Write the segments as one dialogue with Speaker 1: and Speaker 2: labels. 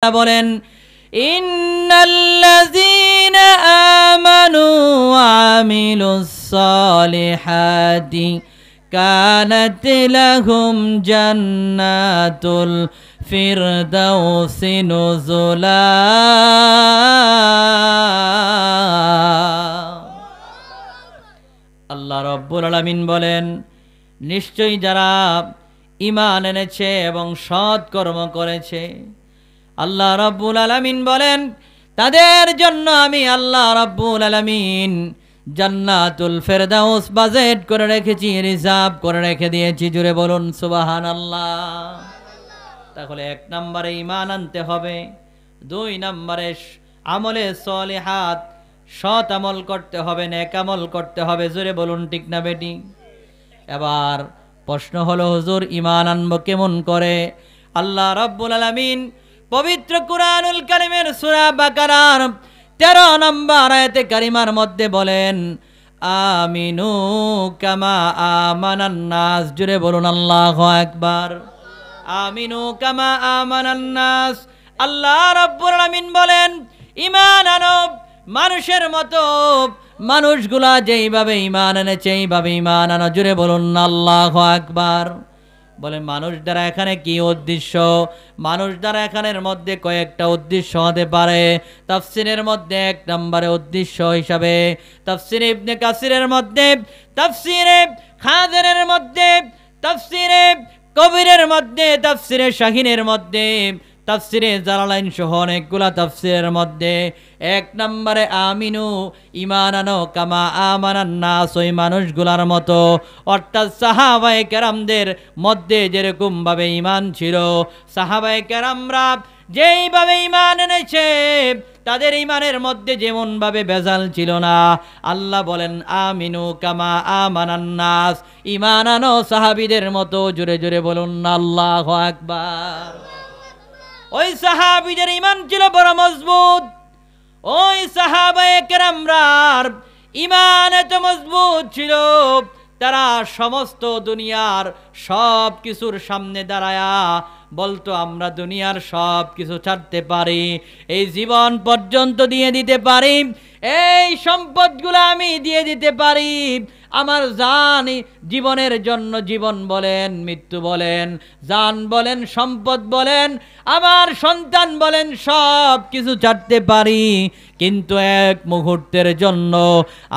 Speaker 1: বলেন ইন্নাল্লাযীনা আমানু ওয়া আমিলুস সালিহাতি কানাত লাহুম জান্নাতুল ফিরদাউসি নুজুলা। আল্লাহ রাব্বুল আলামিন বলেন, নিশ্চয়ই যারা ঈমান এনেছে এবং সৎ কর্ম করেছে, আল্লাহ রাব্বুল আলামিন বলেন তাদের জন্য আমি আল্লাহ রাব্বুল আলামিন জান্নাতুল ফেরদাউস বাজেট করে রেখেছি, রিজার্ভ করে রেখে দিয়েছি। জুড়ে বলুন সুবহানাল্লাহ। তাহলে 1 নম্বরে ঈমান আনতে হবে, 2 নম্বরে আমলে সলিহাত সৎ আমল করতে হবে, নেক আমল করতে হবে। জুড়ে বলুন ঠিক না বেটি? এবার প্রশ্ন হলো, হুজুর ঈমান আনবো কেমন করে? আল্লাহ রাব্বুল আলামিন পবিত্র কুরআনুল কারীমের সূরা বাকারার 13 নম্বর আয়াতে কারিমার মধ্যে বলেন, আমিনু কামা আমানান নাস। জুড়ে বলুন আল্লাহু আকবার। আমিনু কামা আমানান নাস। আল্লাহ রাব্বুল আলামিন বলেন, ঈমান আনো মানুষের মতো, মানুষগুলা যেইভাবে ঈমান এনেছে এইভাবে ঈমান আনো। জুড়ে বলুন আল্লাহু আকবার। বলেন মানুষ দ্বারা এখানে কি উদ্দেশ্য? মানুষ দ্বারা এখানের মধ্যে কয়েকটা উদ্দেশ্য হতে পারে। তাফসীরের মধ্যে 1 নম্বরে উদ্দেশ্য হিসাবে তাফসীরে ইবনে কাসিরের মধ্যে, তাফসীরে খাযরের মধ্যে, তাফসীরে কবিরের মধ্যে, তাফসীরে শাহিনের মধ্যে, তাফসীরে জালালাইন সহ অনেকগুলা তাফসীরের মধ্যে 1 নম্বরে আমিনু ঈমান আনো কামা আমানান নাস, ওই মানুষগুলার মতো। অর্থাৎ সাহাবায়ে কেরামদের মধ্যে যেরকম ভাবে ঈমান ছিল, সাহাবায়ে কেরামরা যেইভাবে ঈমান এনেছে তাদের ঈমানের মধ্যে যেমন ভাবে ভেজাল ছিল না। আল্লাহ বলেন আমিনু কামা আমানান নাস, ঈমান আনো সাহাবীদের মতো। জোরে জোরে বলুন আল্লাহু আকবার। ওই সাহাবীদের ঈমান ছিল বড় মজবুত। ওই সাহাবায়ে কেরামরার ঈমান এত মজবুত ছিল, তারা সমস্ত দুনিয়ার সব কিছুর সামনে দাঁড়ায়া বলতো, আমরা দুনিয়ার সব কিছু ছাড়তে পারি, এই জীবন পর্যন্ত দিয়ে দিতে পারি, এই সম্পদগুলো আমি দিয়ে দিতে পারি, আমার জান জীবনের জন্য, জীবন বলেন মৃত্যু বলেন, জান বলেন সম্পদ বলেন, আমার সন্তান বলেন, সব কিছু ছাড়তে পারি, কিন্তু এক মুহূর্তের জন্য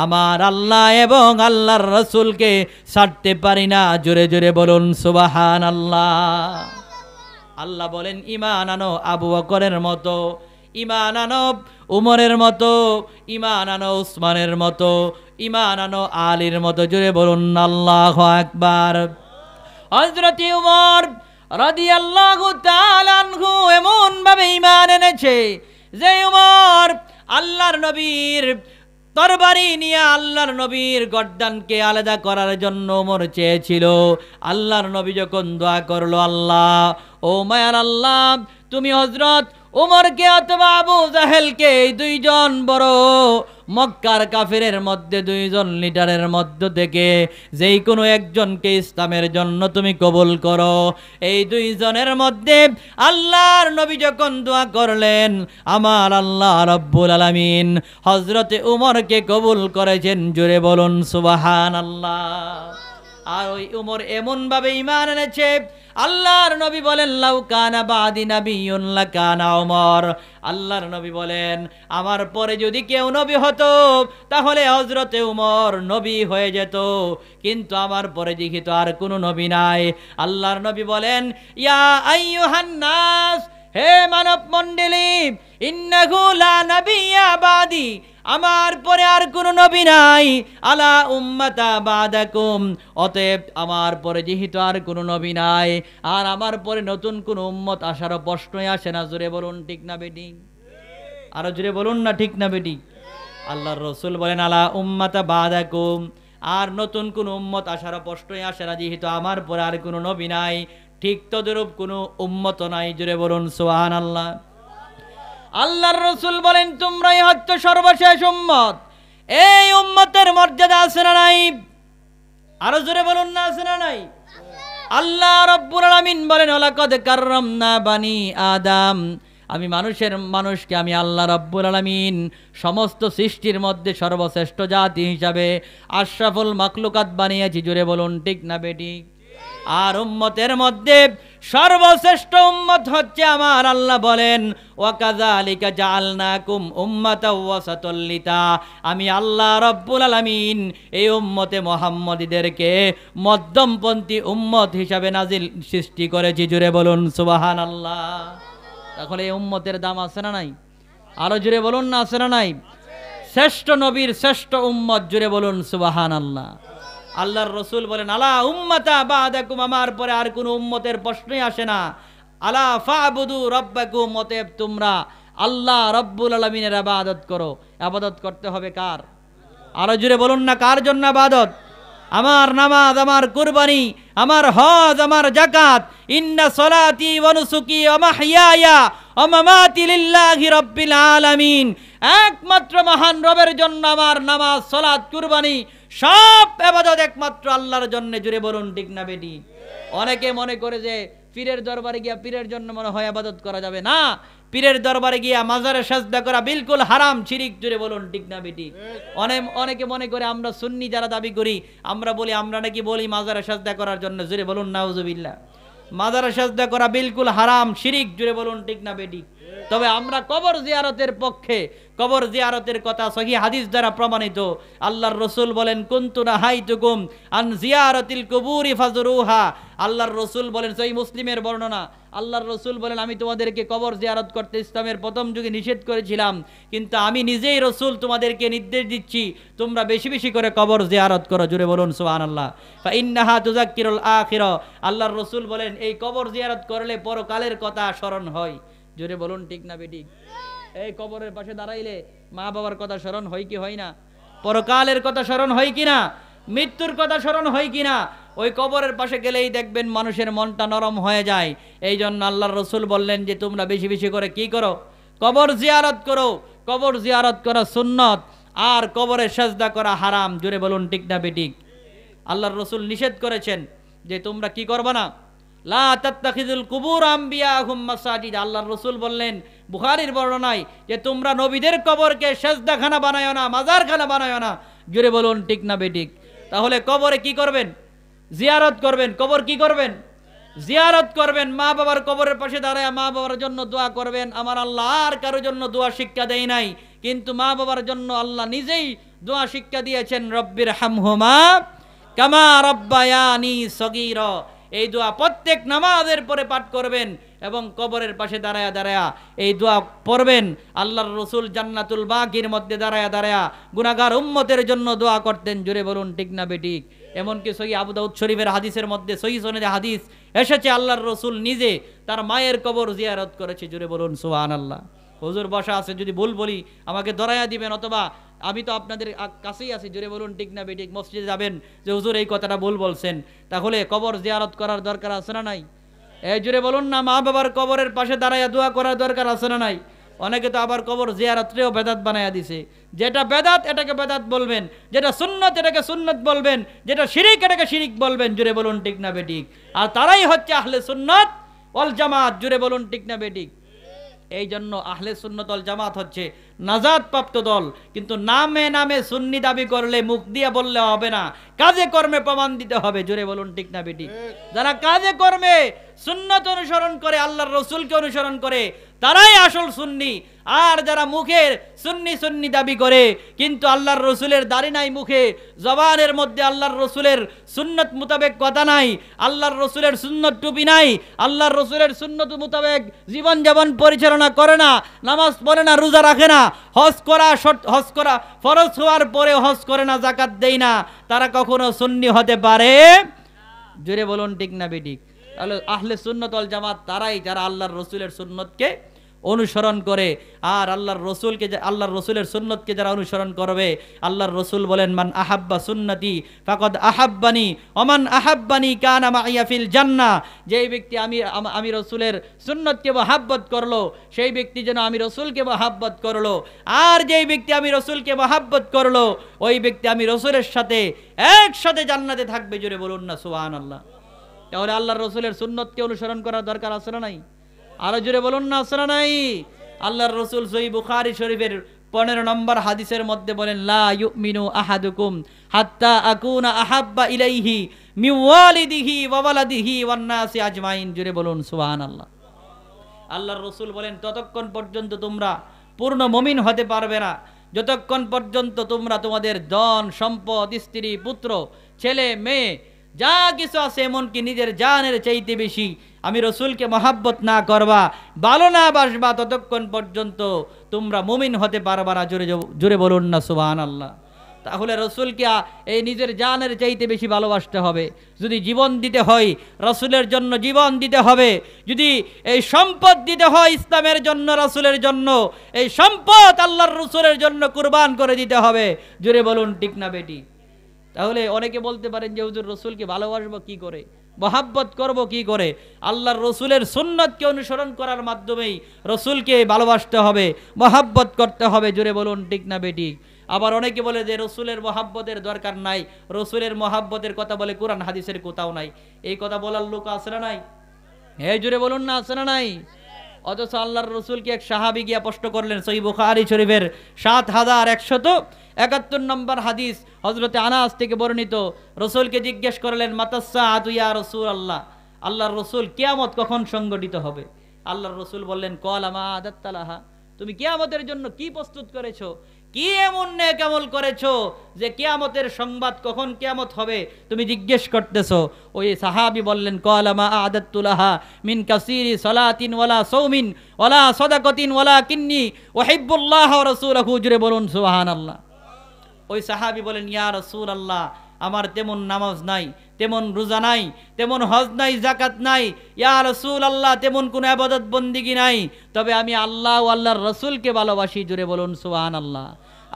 Speaker 1: আমার আল্লাহ এবং আল্লাহর রাসূলকে ছাড়তে পারি না। জোরে জোরে বলুন সুবহানাল্লাহ। আল্লাহ বলেন ঈমান আনো আবু বকরের মতো, ঈমান আনো উমরের মতো, ঈমান আনো উসমানের মতো, ঈমান আনো আলীর মতো। জোরে বলুন আল্লাহু আকবার। হযরত উমর রাদিয়াল্লাহু তাআলা আনহু এমন ভাবে ঈমান এনেছে যে উমর আল্লাহর নবীর তরবারি নিয়ে আল্লাহর নবীর গর্দানকে আলাদা করার জন্য ওমর চেয়েছিল। আল্লাহর নবী যখন দোয়া করলো, আল্লাহ ও মায়ার আল্লাহ, তুমি হযরত উমরকে অথবা আবু জাহেলকে, এই 2 জন বড় মক্কার কাফিরের মধ্যে 2 জন লিডারের মধ্য থেকে যেই কোনো একজনকে ইসলামের জন্য তুমি কবুল করো। এই 2 জনের মধ্যে আল্লাহর নবী যখন দোয়া করলেন, আমার আল্লাহ রাব্বুল আলামিন হযরতে উমরকে কবুল করেছেন। জোরে বলুন সুবহানাল্লাহ। আর ওই উমর এমন ভাবে ঈমান এনেছে, আল্লাহর নবী বলেন লাউ কানা বাদি নাবিয়্যুন লাকানা উমর। আল্লাহর নবী বলেন আমার পরে যদি কেউ নবী হতো তাহলে হযরতে উমর নবী হয়ে যেত, কিন্তু আমার পরে যেহেতু আর কোনো নবী নাই, আল্লাহর নবী বলেন ইয়া আইয়ুহান নাস, হে মানব মণ্ডলী, ইন্নাহু লা নাবিয়্যা বাদি, আমার পরে আর কোনো নবী নাই, আলা উম্মাতা বাদাকুম, অতএব আমার পরে যেহেতু আর কোনো নবী নাই, আর আমার পরে নতুন কোন উম্মত আসারও প্রশ্নই আসে না। জোরে বলুন ঠিক না বেটি? আরো জোরে বলুন না ঠিক না বেটি? আল্লাহর রাসূল বলেন আলা উম্মাতা বাদাকুম, আর নতুন কোন উম্মত আসারও প্রশ্নই আসে না, যেহেতু আমার পরে আর কোনো নবী নাই, ঠিক তদরূপ কোনো উম্মত নাই। জোরে বলুন সুবহানাল্লাহ। আল্লাহর রাসূল বলেন তোমরাই হচ্ছে সর্বশেষ উম্মত। এই উম্মতের মর্যাদা আছে না নাই? আরো জোরে বলুন না, আছে না নাই? আল্লাহ রাব্বুল আলামিন বলেন ওয়ালাকাদ কাররামনা বানি আদম, আমি মানুষকে আমি আল্লাহ রাব্বুল আলামিন সমস্ত সৃষ্টির মধ্যে সর্বশ্রেষ্ঠ জাতি হিসাবে আশরাফুল মাখলুকাত বানিয়েছি। জোরে বলুন ঠিক না বেঠিক? আর উম্মতের মধ্যে সর্বশ্রেষ্ঠ উম্মত হচ্ছে আমার আল্লাহ বলেন ওয়াকাযালিকা জাআলনাকুম উম্মাতাও ওয়াসাতাল লিতা, আমি আল্লাহ রাব্বুল আলামিন এই উম্মতে মুহাম্মদীদেরকে মধ্যমপন্থী উম্মত হিসাবে নাজিল সৃষ্টি করেছি। জোরে বলুন সুবহানাল্লাহ। তাহলে এই উম্মতের দাম আছে না নাই? আরো জোরে বলুন না, আছে না নাই? শ্রেষ্ঠ নবীর শ্রেষ্ঠ উম্মত, জোরে বলুন সুবহানাল্লাহ। আল্লাহর রসুল বলেন আলা উম্মাতা বাদাকুম, আমার পরে আর কোনো উম্মতের প্রশ্নই আসে না। আলা ফাবুদু রাব্বাকুম, অতএব তোমরা আল্লাহ রাব্বুল আলামিনের ইবাদত করো। ইবাদত করতে হবে কার? আরো জোরে বলুন না, কার জন্য ইবাদত? আমার নামাজ, আমার কুরবানি, আমার হজ, আমার যাকাত, ইন্না সলাতি ওয়া নুসুকি ওয়া মাহইয়ায়া ওয়া মামাতি লিল্লাহি রাব্বিল আলামিন, একমাত্র মহান রবের জন্য আমার নামাজ, সালাত, কুরবানি সব ইবাদত একমাত্র আল্লাহর জন্য। জুড়ে বলুন ঠিক না বেটি? অনেকে মনে করে যে পীরের দরবারে গিয়া পীরের জন্য মনে হয় ইবাদত করা যাবে না, পীরের দরবারে গিয়া মাজারে সাজদা করা বিলকুল হারাম, শিরিক। জুড়ে বলুন ঠিক না বেটি? অনেকে মনে করে আমরা সুন্নি যারা দাবি করি, আমরা বলি আমরা নাকি বলি মাজারে সাজদা করার জন্য। জুড়ে বলুন নাউজুবিল্লাহ। মাজারে সাজদা করা বিলকুল হারাম, শিরিক। জুড়ে বলুন ঠিক না বেটি? তবে আমরা কবর জিয়ারতের পক্ষে, কবর জিয়ারতের কথা সহিহ হাদিস দ্বারা প্রমাণিত। আল্লাহর রসুল বলেন কুনতু নাহাইতুকুম আন জিয়ারাতিল কুবুরি ফাজরুহা, আল্লাহর রসুল বলেন, সহিহ মুসলিমের বর্ণনা, আল্লাহর রসুল বলেন আমি তোমাদেরকে কবর জিয়ারত করতে ইসলামের প্রথম যুগে নিষেধ করেছিলাম, কিন্তু আমি নিজেই রসুল তোমাদেরকে নির্দেশ দিচ্ছি তোমরা বেশি বেশি করে কবর জিয়ারত করো। জুড়ে বলুন সুবহানাল্লাহ। ফা ইন্নাহা তুযাক্কিরুল আখিরা, আল্লাহর রসুল বলেন এই কবর জিয়ারত করলে পরকালের কথা স্মরণ হয়। জোরে বলুন ঠিক না বেটি? এই কবরের পাশে দাঁড়াইলে মা বাবার কথা স্মরণ হয় কি হয় না? পরকালের কথা স্মরণ হয় কি না? মৃত্যুর কথা স্মরণ হয় কি না? ওই কবরের পাশে গেলেই দেখবেন মানুষের মনটা নরম হয়ে যায়। এই জন্য আল্লাহর রসুল বললেন যে তোমরা বেশি বেশি করে কি করো? কবর জিয়ারত করো। কবর জিয়ারত করা সুন্নত, আর কবরে সাজদা করা হারাম। জোরে বলুন ঠিক না বেটি? আল্লাহর রসুল নিষেধ করেছেন যে তোমরা কি করবে না, লা তাত্তাখিযুল কুবুর আমবিয়াহুম মাসাজিদ। আল্লাহর রাসূল বললেন বুখারীর বর্ণনায় যে তোমরা নবীদের কবরকে সেজদাখানা বানায়ো না, মাজারখানা বানায়ো না। জোরে বলুন ঠিক না বেঠিক? তাহলে কবরে কি করবেন? জিয়ারত করবেন। কবর কি করবেন? জিয়ারত করবেন। মা বাবার কবরের পাশে দাঁড়ায় মা বাবার জন্য দোয়া করবেন। আমার আল্লাহ আর কারো জন্য দোয়া শিক্ষা দেয় নাই, কিন্তু মা বাবার জন্য আল্লাহ নিজেই দোয়া শিক্ষা দিয়েছেন, রব্বির হামহুমা কামা রব্বায়ানি সগীরা। এই দোয়া প্রত্যেক নামাজের পরে পাঠ করবেন এবং কবরের পাশে দাঁড়ায়া দাঁড়ায়া এই দোয়া পড়বেন। আল্লাহর রসুল জান্নাতুল বাকির মধ্যে দাঁড়ায়া দাঁড়ায়া গুনাহগার উম্মতের জন্য দোয়া করতেন। জোরে বলুন ঠিক না বেঠিক? এমনকি সহিহ আবু দাউদ শরীফের হাদিসের মধ্যে সহিহ সনদে হাদিস এসেছে আল্লাহর রসুল নিজে তার মায়ের কবর জিয়ারত করেছে। জোরে বলুন সুবহানাল্লাহ। হুজুর বসা আছে, যদি ভুল বলি আমাকে ধরাইয়া দিবেন, অথবা আমি তো আপনাদের কাছেই আছি। জোরে বলুন ঠিক না বেঠিক? মসজিদে যাবেন যে হুজুর এই কথাটা ভুল বলছেন, তাহলে কবর জিয়ারত করার দরকার আছে না নাই? এই জোরে বলুন না। মা বাবার কবরের পাশে দাঁড়াইয়া দোয়া করার দরকার আছে না নাই? অনেকে তো আবার কবর জিয়ারতরেও বেদাত বানাইয়া দিছে। যেটা বেদাত এটাকে বেদাত বলবেন, যেটা সুন্নত এটাকে সুন্নত বলবেন, যেটা শিরিক এটাকে শিরিক বলবেন। জোরে বলুন ঠিক না বেঠিক? আর তারাই হচ্ছে আহলে সুন্নাত ওয়াল জামাত। জোরে বলুন ঠিক না বেঠিক? এই জন্য আহলে সুন্নাত ওয়াল জামাত হচ্ছে নাজাত প্রাপ্ত দল। কিন্তু নামে নামে সুন্নি দাবি করলে, মুখ দিয়ে বললে হবে না, কাজে কর্মে প্রমাণ দিতে হবে। জোরে বলুন ঠিক না বেটি? যারা কাজে কর্মে সুন্নাত অনুসরণ করে, আল্লাহর রসুলকে অনুসরণ করে, তারাই আসল সুন্নি। আর যারা মুখের সুন্নি সুন্নি দাবি করে কিন্তু আল্লাহর রসুলের দাড়ি নাই মুখে, জবানের মধ্যে আল্লাহর রসুলের সুন্নত মোতাবেক কথা নাই, আল্লাহর রসুলের সুন্নত টুপি নাই, আল্লাহর রসুলের সুন্নত মোতাবেক জীবন যাপন পরিচালনা করে না, নামাজ পড়ে না, রোজা রাখে না, হজ করা ফরজ হওয়ার পরে হজ করে না, যাকাত দেয় না, তারা কখনো সুন্নি হতে পারে? জোরে বলুন ঠিক না বেঠিক? তাহলে আহলে সুন্নাত ওয়াল জামাত তারাই যারা আল্লাহর রসুলের সুন্নতকে অনুসরণ করে। আর আল্লাহর রসুলের সুন্নতকে যারা অনুসরণ করবে, আল্লাহর রসুল বলেন মান আহাব্বা সুন্নতি ফাকাদ আহাব্বানি ওমান আহাব্বানি কানা মাইয়া ফিল জান্নাহ। যেই ব্যক্তি আমি রসুলের সুন্নতকে মহাব্বত করলো, সেই ব্যক্তি যেন আমি রসুলকে মহাব্বত করলো। আর যেই ব্যক্তি আমি রসুলকে মহাব্বত করলো, ওই ব্যক্তি আমি রসুলের সাথে একসাথে জান্নাতে থাকবে। জোরে বলুন না সুবহানাল্লাহ। তাহলে আল্লাহর রসুলের সুন্নতকে অনুসরণ করার দরকার আছে না নাই? আরো জোরে বলুন না, আছে না নাই? আল্লাহর রাসূল সহিহ বুখারী শরীফের 15 নম্বর হাদিসের মধ্যে বলেন, লা ইউমিনু আহাদুকুম হাত্তা আকুনা আহাব্বা ইলাইহি মিন ওয়ালিদিহি ওয়া ওয়ালাদিহি ওয়ান নাসি আজমাইন। জোরে বলুন সুবহানাল্লাহ। আল্লাহর রাসূল বলেন, ততক্ষণ পর্যন্ত তোমরা পূর্ণ মুমিন হতে পারবে না যতক্ষণ পর্যন্ত তোমরা তোমাদের ধন সম্পদ, স্ত্রী, পুত্র, ছেলে, মেয়ে যা কিছু আছে এমনকি নিজের জানের চাইতে বেশি আমি রসুলকে মহাব্বত না করবা, ভালো না বাসবা, ততক্ষণ পর্যন্ত তোমরা মুমিন হতে পারবা না। জোরে জোরে বলুন না সুবহানাল্লাহ। তাহলে রসুলকে এই নিজের জানের চাইতে বেশি ভালোবাসতে হবে। যদি জীবন দিতে হয় রসুলের জন্য জীবন দিতে হবে, যদি এই সম্পদ দিতে হয় ইসলামের জন্য, রসুলের জন্য, এই সম্পদ আল্লাহর রসুলের জন্য কুরবান করে দিতে হবে। জোরে বলুন ঠিক না বেটি? তাহলে অনেকে বলতে পারেন যে হুজুর রসুলকে ভালোবাসবো কি করে, মহাব্বত করব কি করে? আল্লাহর রসুলের সুন্নতকে অনুসরণ করার মাধ্যমেই রসুলকে ভালোবাসতে হবে, মহাব্বত করতে হবে। জোরে বলুন ঠিক না বেটি? আবার অনেকে বলে যে রসুলের মহাব্বতের দরকার নাই, রসুলের মহাব্বতের কথা বলে কোরআন হাদিসের কোথাও নাই। এই কথা বলার লোক আছে না নাই? হ্যাঁ জোরে বলুন না, আছে না নাই? অথচ আল্লাহর রসুলকে এক সাহাবী গিয়া প্রশ্ন করলেন, সহিহ বুখারী শরীফের 7171 নম্বর হাদিস, হযরতে আনাস থেকে বর্ণিত। রসুলকে জিজ্ঞেস করলেন, মাতাসসাআতু ইয়া রাসূলুল্লাহ, আল্লাহর রসুল কিয়ামত কখন সংগঠিত হবে? আল্লাহর রসুল বললেন, ক্বালা মা আদাত্তালাহা, তুমি কিয়ামতের জন্য কি প্রস্তুত করেছো, কি এমন নেক আমল করেছো যে কিয়ামতের সংবাদ কখন কিয়ামত হবে তুমি জিজ্ঞেস করতেছো? ওই সাহাবী বললেন, ক্বালা মা আদাত্তুলাহা মিন কাসীরি সালাতিন ওয়ালা সাওমিন ওয়ালা সাদাকাতিন ওয়ালাকিন্নী উহিব্বুল্লাহ ওয়া রাসূলুহু। জোরে বলুন সুবহানাল্লাহ। ওই সাহাবী বলেন, ইয়া রাসূলুল্লাহ, আমার তেমন নামাজ নাই, তেমন রোজা নাই, তেমন হজ নাই, জাকাত নাই, ইয়া রাসূলুল্লাহ তেমন কোনো ইবাদত বন্দেগী নাই, তবে আমি আল্লাহ ও আল্লাহর রাসূলকে ভালোবাসি। জোরে বলুন সুবহানাল্লাহ।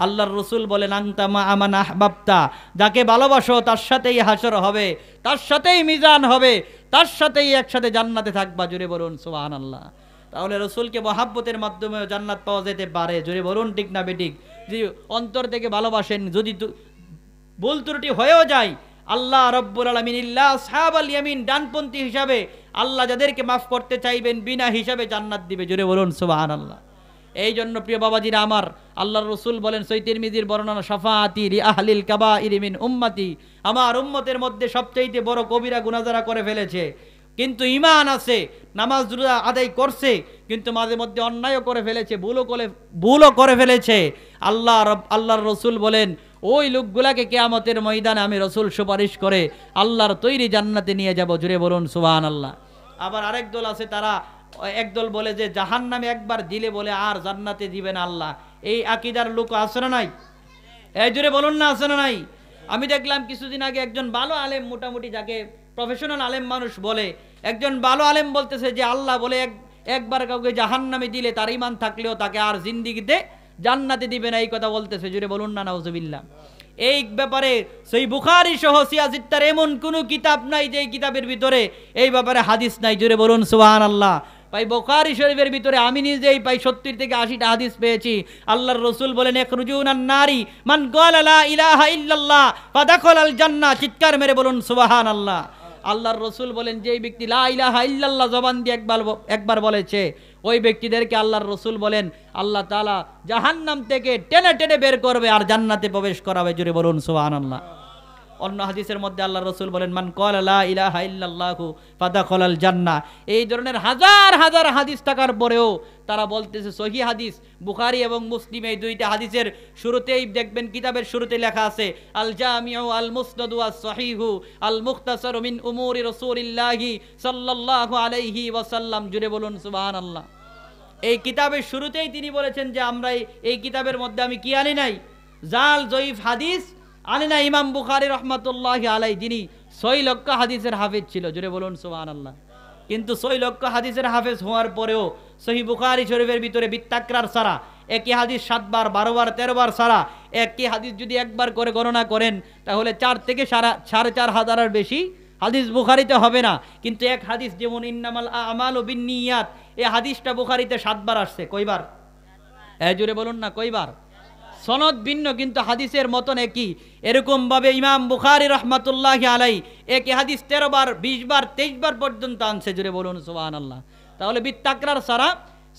Speaker 1: আল্লাহর রাসূল বলেন, আনতা মা আমান আহবাবতা, যাকে ভালোবাসো তার সাথেই হাসর হবে, তার সাথেই মিজান হবে, তার সাথেই একসাথে জান্নাতে থাকবা। জোরে বলুন সুবহানাল্লাহ। তাহলে রসুলকে মহাব্বতের মাধ্যমে জান্নাত পাওয়া যেতে পারে। জোরে বলুন ঠিক না বেঠিক? যে অন্তর থেকে ভালোবাসেন, যদি ভুল ত্রুটি হয়েও যায়, আল্লাহ রব্বুল আলামিন ইল্লা আসহাবাল ইয়ামিন, ডানপন্থী হিসাবে আল্লাহ যাদেরকে মাফ করতে চাইবেন বিনা হিসাবে জান্নাত দিবে। জোরে বলুন সুবহানাল্লাহ। এই জন্য প্রিয় বাবাজিরা আমার, আল্লাহর রসুল বলেন, সহিহ তিরমিজির বর্ণনা, শাফাআতি লি আহলিল কাবাইরি মিন উম্মতি, আমার উম্মতের মধ্যে সবচেয়ে বড় কবিরা গুনাহ যারা করে ফেলেছে কিন্তু ঈমান আছে, নামাজ রোজা আদায় করছে, কিন্তু মাঝে মধ্যে অন্যায়ও করে ফেলেছে, ভুলও করে ফেলেছে, আল্লাহর রসুল বলেন ওই লোকগুলাকে কিয়ামতের ময়দানে আমি রসুল সুপারিশ করে আল্লাহর তৈরি জান্নাতে নিয়ে যাব। জুড়ে বলুন সুবহানাল্লাহ। আবার আরেক দল আছে, তারা একদল বলে যে জাহান্নামে একবার দিলে বলে আর জান্নাতে দিবে না আল্লাহ। এই আকীদার লোক আছে না নাই? এই জুড়ে বলুন না, আছে না নাই? আমি দেখলাম কিছুদিন আগে একজন ভালো আলেম, মোটামুটি যাকে প্রফেশনাল আলেম মানুষ বলে, একজন ভালো আলেম বলতেছে যে আল্লাহ বলে একবার কাউকে জাহান্নামে দিলে তার ঈমান থাকলেও তাকে আর জিন্দেগিতে জান্নাতে দিবে না, এই কথা বলতেছে। জুড়ে বলুন না নাউজুবিল্লাহ। এই ব্যাপারে সহিহ বুখারী সহ সিয়াসিত্তার এমন কোনো কিতাব নাই যে কিতাবের ভিতরে এই ব্যাপারে হাদিস নাই। জুড়ে বলুন সুবহানাল্লাহ। ভাই বুখারী শরীফের ভিতরে আমি নিজেই প্রায় 70 থেকে 80টা হাদিস পেয়েছি। আল্লাহর রাসূল বলেন, ইখরুজুনান নারি মান ক্বালা লা ইলাহা ইল্লাল্লাহ ফাদাখালাল জান্নাহ। চিৎকার মেরে বলুন সুবহানাল্লাহ। আল্লাহর রাসূল বলেন, যেই ব্যক্তি লা ইলাহা ইল্লাল্লাহ জবান দিয়ে একবার বলেছে, ওই ব্যক্তিদেরকে আল্লাহর রাসূল বলেন আল্লাহ তাআলা জাহান্নাম থেকে টেনে টেনে বের করবে আর জান্নাতে প্রবেশ করাবে। জোরে বলুন সুবহানাল্লাহ। অন্য হাদিসের মধ্যে আল্লাহর রাসূল বলেন, মান ক্বালা লা ইলাহা ইল্লাল্লাহু ফাদাখালাল জান্নাহ। এই ধরনের হাজার হাজার হাদিস থাকার পরেও তারা বলতেছে সহিহ হাদিস। বুখারী এবং মুসলিম এই দুইটা হাদিসের শুরুতেই দেখবেন, কিতাবের শুরুতে লেখা আছে আল জামিউ আল মুসনাদ ওয়াস সহিহু আল মুখতাসার মিন উমুরি রাসূলিল্লাহি সাল্লাল্লাহু আলাইহি ওয়াসাল্লাম। জুড়ে বলুন সুবহানাল্লাহ। এই কিতাবের শুরুতেই তিনি বলেছেন যে আমরা এই কিতাবের মধ্যে আমি কি আনি নাই? জাল জয়ীফ হাদিস আনি না। ইমাম বুখারী রাহমাতুল্লাহি আলাইহি, যিনি 6 লক্ষ হাদিসের হাফেজ ছিল। জুড়ে বলুন সুবহানাল্লাহ। কিন্তু 6 লক্ষ হাদিসের হাফেজ হওয়ার পরেও সহিহ বুখারী শরীফের ভিতরে বিত্তাকরার ছাড়া, একই হাদিস 7 বার 12 বার 13 বার ছাড়া একই হাদিস যদি একবার করে গণনা করেন তাহলে 4 থেকে 4.5 হাজারের বেশি হাদিস বুখারীতে হবে না। কিন্তু এক হাদিস যেমন ইন্নামাল আমালু বিন্নিয়াত, এই হাদিসটা বুখারীতে 7 বার আসছে। কয়বার? জোরে বলুন না, কয়বার? সনদ ভিন্ন কিন্তু হাদিসের মতন একই। এরকম ভাবে ইমাম বুখারী রাহমাতুল্লাহি আলাইহি একই হাদিস 13 বার 20 বার 23 বার পর্যন্ত আনছে। জুড়ে বলুন সুবহানাল্লাহ। তাহলে বিত্তাকরার সারা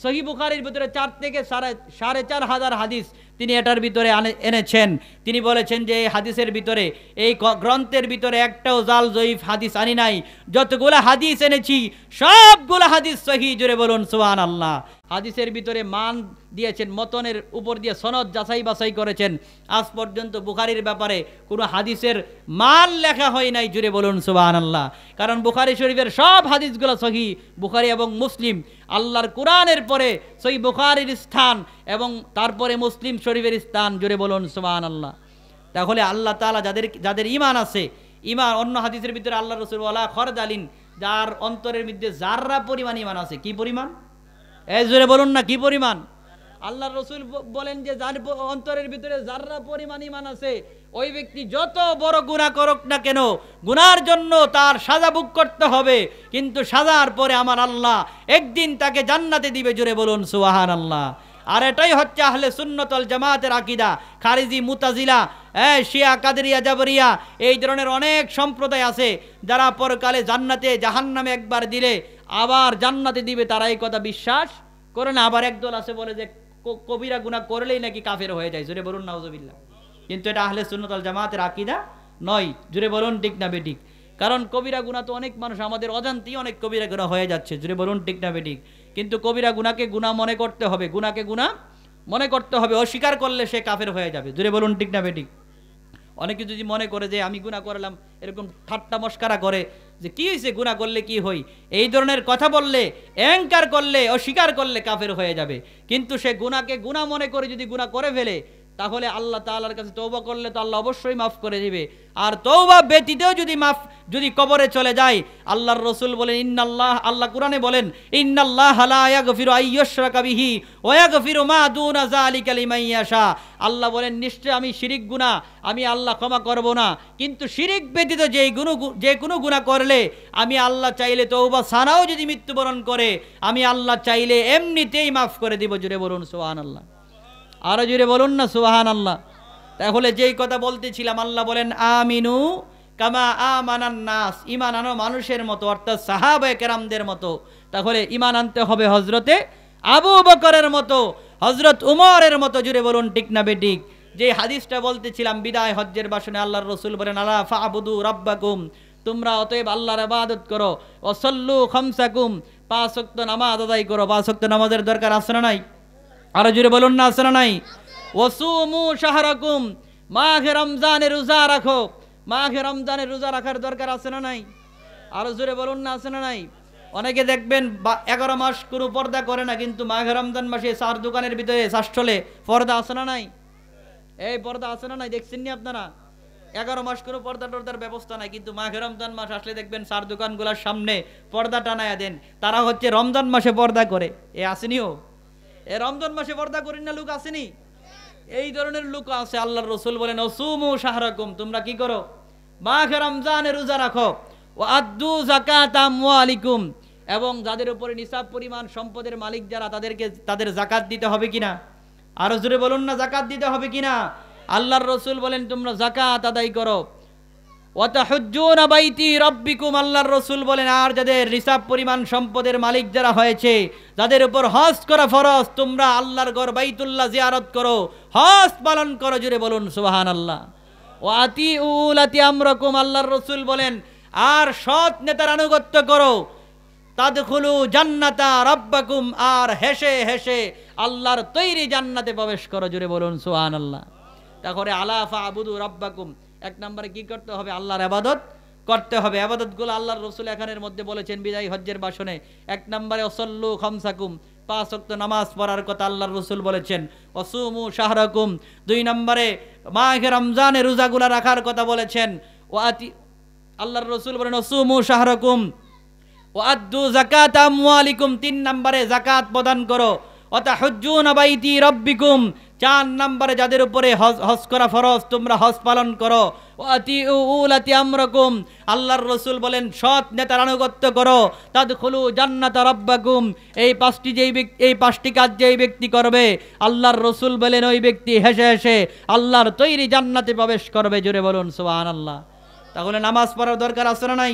Speaker 1: সহিহ বুখারীর ভিতরে 4 থেকে 4,500 হাদিস তিনি এটার ভিতরে এনেছেন। তিনি বলেছেন যে এই হাদিসের ভিতরে, এই গ্রন্থের ভিতরে একটাও জাল জয়ীফ হাদিস আনি নাই, যতগুলো হাদিস এনেছি সবগুলো হাদিস সহিহ। জোরে বলুন সুবহানাল্লাহ। হাদিসের ভিতরে মান দিয়েছেন, মতনের উপর দিয়ে সনদ যাচাই বাছাই করেছেন। আজ পর্যন্ত বুখারীর ব্যাপারে কোনো হাদিসের মান লেখা হয় নাই। জুড়ে বলুন সুবহানাল্লাহ। কারণ বুখারী শরীফের সব হাদিসগুলো সহিহ। বুখারী এবং মুসলিম, আল্লাহর কোরআনের পরে সহিহ বুখারীর স্থান এবং তারপরে মুসলিম শরীফের স্থান। জুড়ে বলুন সুবহানাল্লাহ। তাহলে আল্লাহ তাআলা যাদের ঈমান আছে, ঈমান, অন্য হাদিসের ভিতরে আল্লাহ রাসূল ওয়ালা খরদালিন, যার অন্তরের মধ্যে যাররা পরিমাণ ঈমান আছে। কি পরিমাণ? এই জোরে বলুন না, কি পরিমাণ? আল্লাহর রাসূল বলেন যে যার অন্তরের ভিতরে যাররা পরিমাণ ঈমান আছে, ওই ব্যক্তি যত বড় গুনাহ করুক না কেন, গুনার জন্য তার সাজা ভোগ করতে হবে, কিন্তু সাজার পরে আমার আল্লাহ একদিন তাকে জান্নাতে দিবে। জোরে বলুন সুবহানাল্লাহ। আর এটাই হচ্ছে আহলে সুন্নাত ওয়াল জামাতের আকীদা। খারিজি, মুতাজিলা, শিয়া, কাদেরিয়া, জাবরিয়া, এই ধরনের অনেক সম্প্রদায় আছে যারা পরকালে জান্নাতে জাহান্নামে একবার দিলে আবার জান্নাতে দিবে, তারা এই কথা বিশ্বাস করে না। আবার একদল আছে বলে যে কবিরা গুনাহ করলেই নাকি কাফের হয়ে যায়। জোরে বলুন নাউজুবিল্লাহ। কিন্তু এটা আহলে সুন্নাত ওয়াল জামাতের আকীদা নয়। জোরে বলুন ঠিক না বেঠিক? কারণ কবিরা গুনাহ তো অনেক মানুষ আমাদের অজান্তেই অনেক কবিরা গুনাহ হয়ে যাচ্ছে। জোরে বলুন ঠিক না বেঠিক? কিন্তু কবিরা গুনাহকে গুনাহ মনে করতে হবে, গুনাহকে গুনাহ মনে করতে হবে। অস্বীকার করলে সে কাফের হয়ে যাবে। জোরে বলুন ঠিক না বেঠিক? অনেকে যদি মনে করে যে আমি গুনাহ করলাম, এরকম ঠাট্টা মস্কারা করে যে কি হয়েছে, গুনাহ করলে কি হই, এই ধরনের কথা বললে, অহংকার করলে, অস্বীকার করলে কাফের হয়ে যাবে। কিন্তু সে গুনাহকে গুনাহ মনে করে যদি গুনাহ করে ফেলে, তাহলে আল্লাহ তাআলার কাছে তওবা করলে তো আল্লাহ অবশ্যই মাফ করে দিবে। আর তওবা ব্যতীতও যদি কবরে চলে যায়, আল্লাহর রাসূল বলেন ইন্নাল্লাহ, আল্লাহ কোরআনে বলেন ইন্নাল্লাহা লা ইয়াগফিরু আইয়ুশরাকা বিহি ওয়া ইয়াগফিরু মা দুনা যালিকা লিমান ইয়াশা। আল্লাহ বলেন নিশ্চয় আমি শিরিক গুনাহ আমি আল্লাহ ক্ষমা করব না, কিন্তু শিরিক ব্যতীত যে কোনো গুনাহ করলে আমি আল্লাহ চাইলে তওবা ছাড়াও যদি মৃত্যুবরণ করে, আমি আল্লাহ চাইলে এমনিতেই মাফ করে দিব। জুড়ে বলুন সুবহানাল্লাহ। আরো জুড়ে বলুন না সুবহানাল্লাহ। তাহলে যেই কথা বলতেছিলাম, আল্লাহ বলেন আমিনু কামা আমানান নাস, ঈমান আনো মানুষের মতো, অর্থাৎ সাহাবায়ে কেরামদের মতো। তাহলে ঈমান আনতে হবে হযরতে আবু বকরের মতো, হযরত উমরের মতো। জুড়ে বলুন ঠিক না বেঠিক? যে হাদিসটা বলতেছিলাম বিদায় হজ্জের ভাষণে, আল্লাহর রাসূল বলেন আলা ফা'বুদু রাব্বাকুম, তোমরা অতএব আল্লাহর ইবাদত করো, ওয়াসাল্লু খামসাকুম, 5 ওয়াক্ত নামাজ আদায় করো। 5 ওয়াক্ত নামাজের দরকার আছে না নাই? আরো জুড়ে বলুন না, আছে না নাই? ওয়াসুমু শাহরাকুম, মাহে রমজানের রোজা রাখো। মাহে রমজানের রোজা রাখার দরকার আছে না নাই? আরো জুড়ে বলুন না, আছে না নাই? অনেকে দেখবেন 11 মাস কোনো পর্দা করে না, কিন্তু মাহে রমজান মাসে চার দোকানের ভিতরে শাসলে পর্দা আছে না নাই? এই পর্দা আছে না নাই? দেখছেন নি আপনারা? 11 মাস কোনো পর্দা টর্দার ব্যবস্থা নাই, কিন্তু মাহে রমজান মাস আসলে দেখবেন চার দোকানগুলোর সামনে পর্দা টানায়া দেন। তারা হচ্ছে রমজান মাসে পর্দা করে। এ আসেনিও? এ রমজান মাসে পর্দা করেন না লোক আসেনি? এই ধরনের লোক আছে। আল্লাহর রাসূল বলেন ওসুমু শাহরাকুম, তোমরা কি করো? মাহে রমজানের রোজা রাখো। ও আদ্দু যাকাত আমওয়ালিকুম, এবং যাদের উপরে নিসাব পরিমাণ সম্পদের মালিক যারা, তাদের যাকাত দিতে হবে কিনা? আরো জোরে বলুন না, যাকাত দিতে হবে কিনা? আল্লাহর রাসূল বলেন তোমরা যাকাত আদায় করো। ওয়া তাহুজ্জুনা বাইতি রাব্বিকুম, আল্লাহর রাসূল বলেন আর যাদের নিসাব পরিমাণ সম্পদের মালিক যারা হয়েছে, যাদের উপর হজ করা ফরজ, তোমরা আল্লাহর ঘর বাইতুল্লাহ জিয়ারত করো, হজ পালন করো। জুড়ে বলুন সুবহানাল্লাহ। ওয়া আতিউ উলাতি আমরাকুম, আল্লাহর রাসূল বলেন আর সৎ নেতার আনুগত্য করো। তাদখুলু জান্নাতা রাব্বাকুম, আর হেসে হেসে আল্লাহর তৈরি জান্নাতে প্রবেশ করো। জুড়ে বলুন সুবহানাল্লাহ। তারপরে আলা ফা'বুদু রাব্বাকুম, এক নম্বরে কি করতে হবে? আল্লাহর ইবাদত করতে হবে। ইবাদতগুলো আল্লাহর রাসূল এখানের মধ্যে বলেছেন বিদায় হজ্জের ভাষণে। এক নম্বরে ওয়াসাল্লু খামসাকুম, 5 ওয়াক্ত নামাজ পড়ার কথা আল্লাহর রাসূল বলেছেন। ওয়াসুমু শাহরাকুম, 2 নম্বরে মাহে রমজানের রোজাগুলো রাখার কথা বলেছেন। আল্লাহর রাসূল বলেন ওয়াসুমু শাহরাকুম ওয়া আদ্দু যাকাত আমওয়ালিকুম, 3 নম্বরে যাকাত প্রদান করো। ওয়া তাহুজ্জুনা বাইতি রাব্বিকুম, 4 নম্বরে যাদের উপরে হজ করা ফরজ তোমরা হজ পালন করো। ওয়া আতিউ উলাতি আমরাকুম, আল্লাহর রাসূল বলেন সৎ নেতার আনুগত্য করো। তাদখুলু জান্নাতা রাব্বাকুম, এই 5টি কাজ যেই ব্যক্তি করবে, আল্লাহর রাসূল বলেন ওই ব্যক্তি হেসে হেসে আল্লাহর তৈরি জান্নাতে প্রবেশ করবে। জোরে বলুন সুবহানাল্লাহ। তাহলে নামাজ পড়ার দরকার আছে না নাই?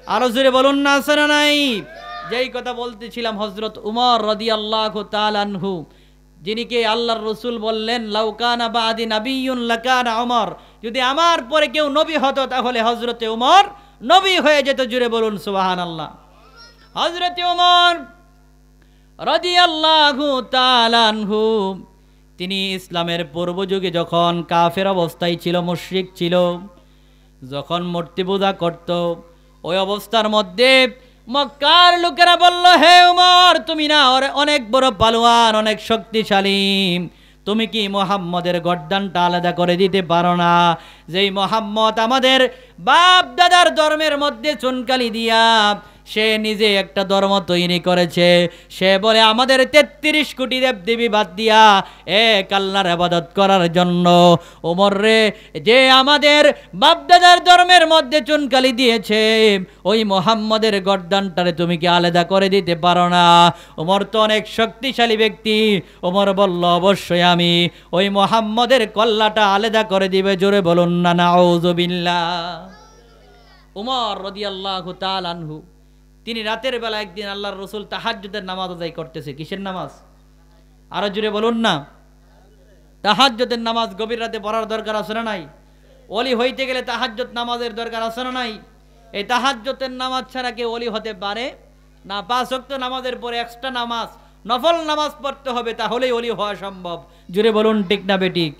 Speaker 1: আরো জোরে বলুন না, আছে না নাই? যেই কথা বলতেছিলাম, হযরত উমর রাদিয়াল্লাহু তাআলা আনহু, যিনিকে আল্লাহর রাসূল বললেন লাউকানা বাদি নাবিয়্যুন লাকানা উমর, যদি আমার পরে কেউ নবী হতো তাহলে হযরতে উমর নবী হয়ে যেত। জুড়ে বলুন সুবহানাল্লাহ। হযরতে উমর রাদিয়াল্লাহু তাআলা আনহু, তিনি ইসলামের পূর্ব যুগে যখন কাফের অবস্থায় ছিল, মুশরিক ছিল, যখন মূর্তি পূজা করত, ওই অবস্থার মধ্যে মক্কার লোকেরা বলল, হে উমর, তুমি না অনেক বড় পালোয়ান, অনেক শক্তিশালী, তুমি কি মুহাম্মদের গর্দানটা আলাদা করে দিতে পারো না? যেই মুহাম্মদ আমাদের বাপ দাদার ধর্মের মধ্যে চুনকালি দিয়া সে নিজে একটা ধর্ম তৈরি করেছে, সে বলে আমাদের ৩৩ কোটি দেব দেবী বাদ দিয়া এক আল্লাহর ইবাদত করার জন্য। ওমর রে, যে আমাদের বাপদাদার ধর্মের মধ্যে চুনকালি দিয়েছে, ওই মুহাম্মদের গর্দানটারে তুমি কি আলাদা করে দিতে পারো না? ওমর তো অনেক শক্তিশালী ব্যক্তি। ওমর বলল, অবশ্যই আমি ওই মুহাম্মদের কল্লাটা আলাদা করে দিবে। জোরে বলুন না নাউযুবিল্লাহ। উমর রাদিয়াল্লাহু তাআলা আনহু, তিনি রাতের বেলা একদিন আল্লাহর রাসূল তাহাজ্জুদের নামাজ আদায় করতেছে। কিসের নামাজ? আরো জোরে বলুন না। তাহাজ্জুদের নামাজ গভীর রাতে পড়ার দরকার আছে না নাই? ওলি হইতে গেলে তাহাজ্জুদ নামাজের দরকার আছে না নাই? এই তাহাজ্জুদের নামাজ ছাড়া কেউ ওলি হতে পারে না। 5 ওয়াক্ত নামাজের পরে এক্সট্রা নামাজ, নফল নামাজ পড়তে হবে, তাহলেই ওলি হওয়া সম্ভব। জোরে বলুন ঠিক না বেঠিক?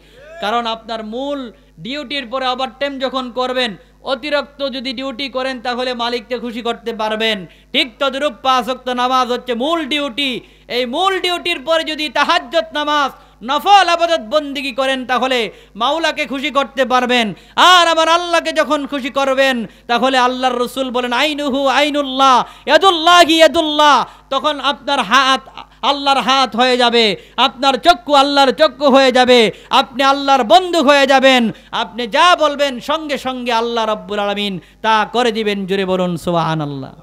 Speaker 1: কারণ আপনার মূল ডিউটির পরে ওভারটাইম যখন করবেন, অতিরিক্ত যদি ডিউটি করেন তাহলে মালিককে খুশি করতে পারবেন। ঠিক তদ্রূপ 5 ওয়াক্ত নামাজ হচ্ছে মূল ডিউটি। এই মূল ডিউটির পরে যদি তাহাজ্জুদ নামাজ, নফল ইবাদত বন্দেগী করেন তাহলে মাওলাকে খুশি করতে পারবেন। আর আমার আল্লাহকে যখন খুশি করবেন তাহলে আল্লাহর রাসূল বলেন আইনুহু আইনুল্লাহ ইয়াদুল্লাহি ইয়াদুল্লাহ, তখন আপনার হাত আল্লাহর হাত হয়ে যাবে, আপনার চক্ষু আল্লাহর চক্ষু হয়ে যাবে, আপনি আল্লাহর বন্ধু হয়ে যাবেন। আপনি যা বলবেন সঙ্গে সঙ্গে আল্লাহ রাব্বুল আলামিন তা করে দিবেন। জোরে বলুন সুবহানাল্লাহ।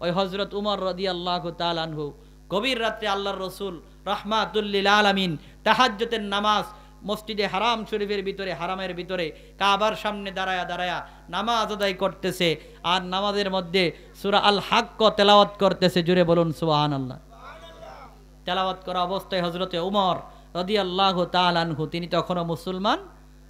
Speaker 1: ওই হযরত উমর রাদিয়াল্লাহু তাআলা আনহু গভীর রাতে আল্লাহর রাসূল রাহমাতুল লিল আলামিন তাহাজ্জুদের নামাজ মসজিদে হারাম শরীফের ভিতরে, হারামের ভিতরে কাবার সামনে দাঁড়ায়া দাঁড়ায়া নামাজ আদায় করতেছে, আর নামাজের মধ্যে সূরা আল হাক্ক তেলাওয়াত করতেছে। জোরে বলুন সুবহানাল্লাহ। তেলাওয়াত করা অবস্থায় হযরতে উমর রাদিয়াল্লাহু তাআলা আনহু, তিনি তখনও মুসলমান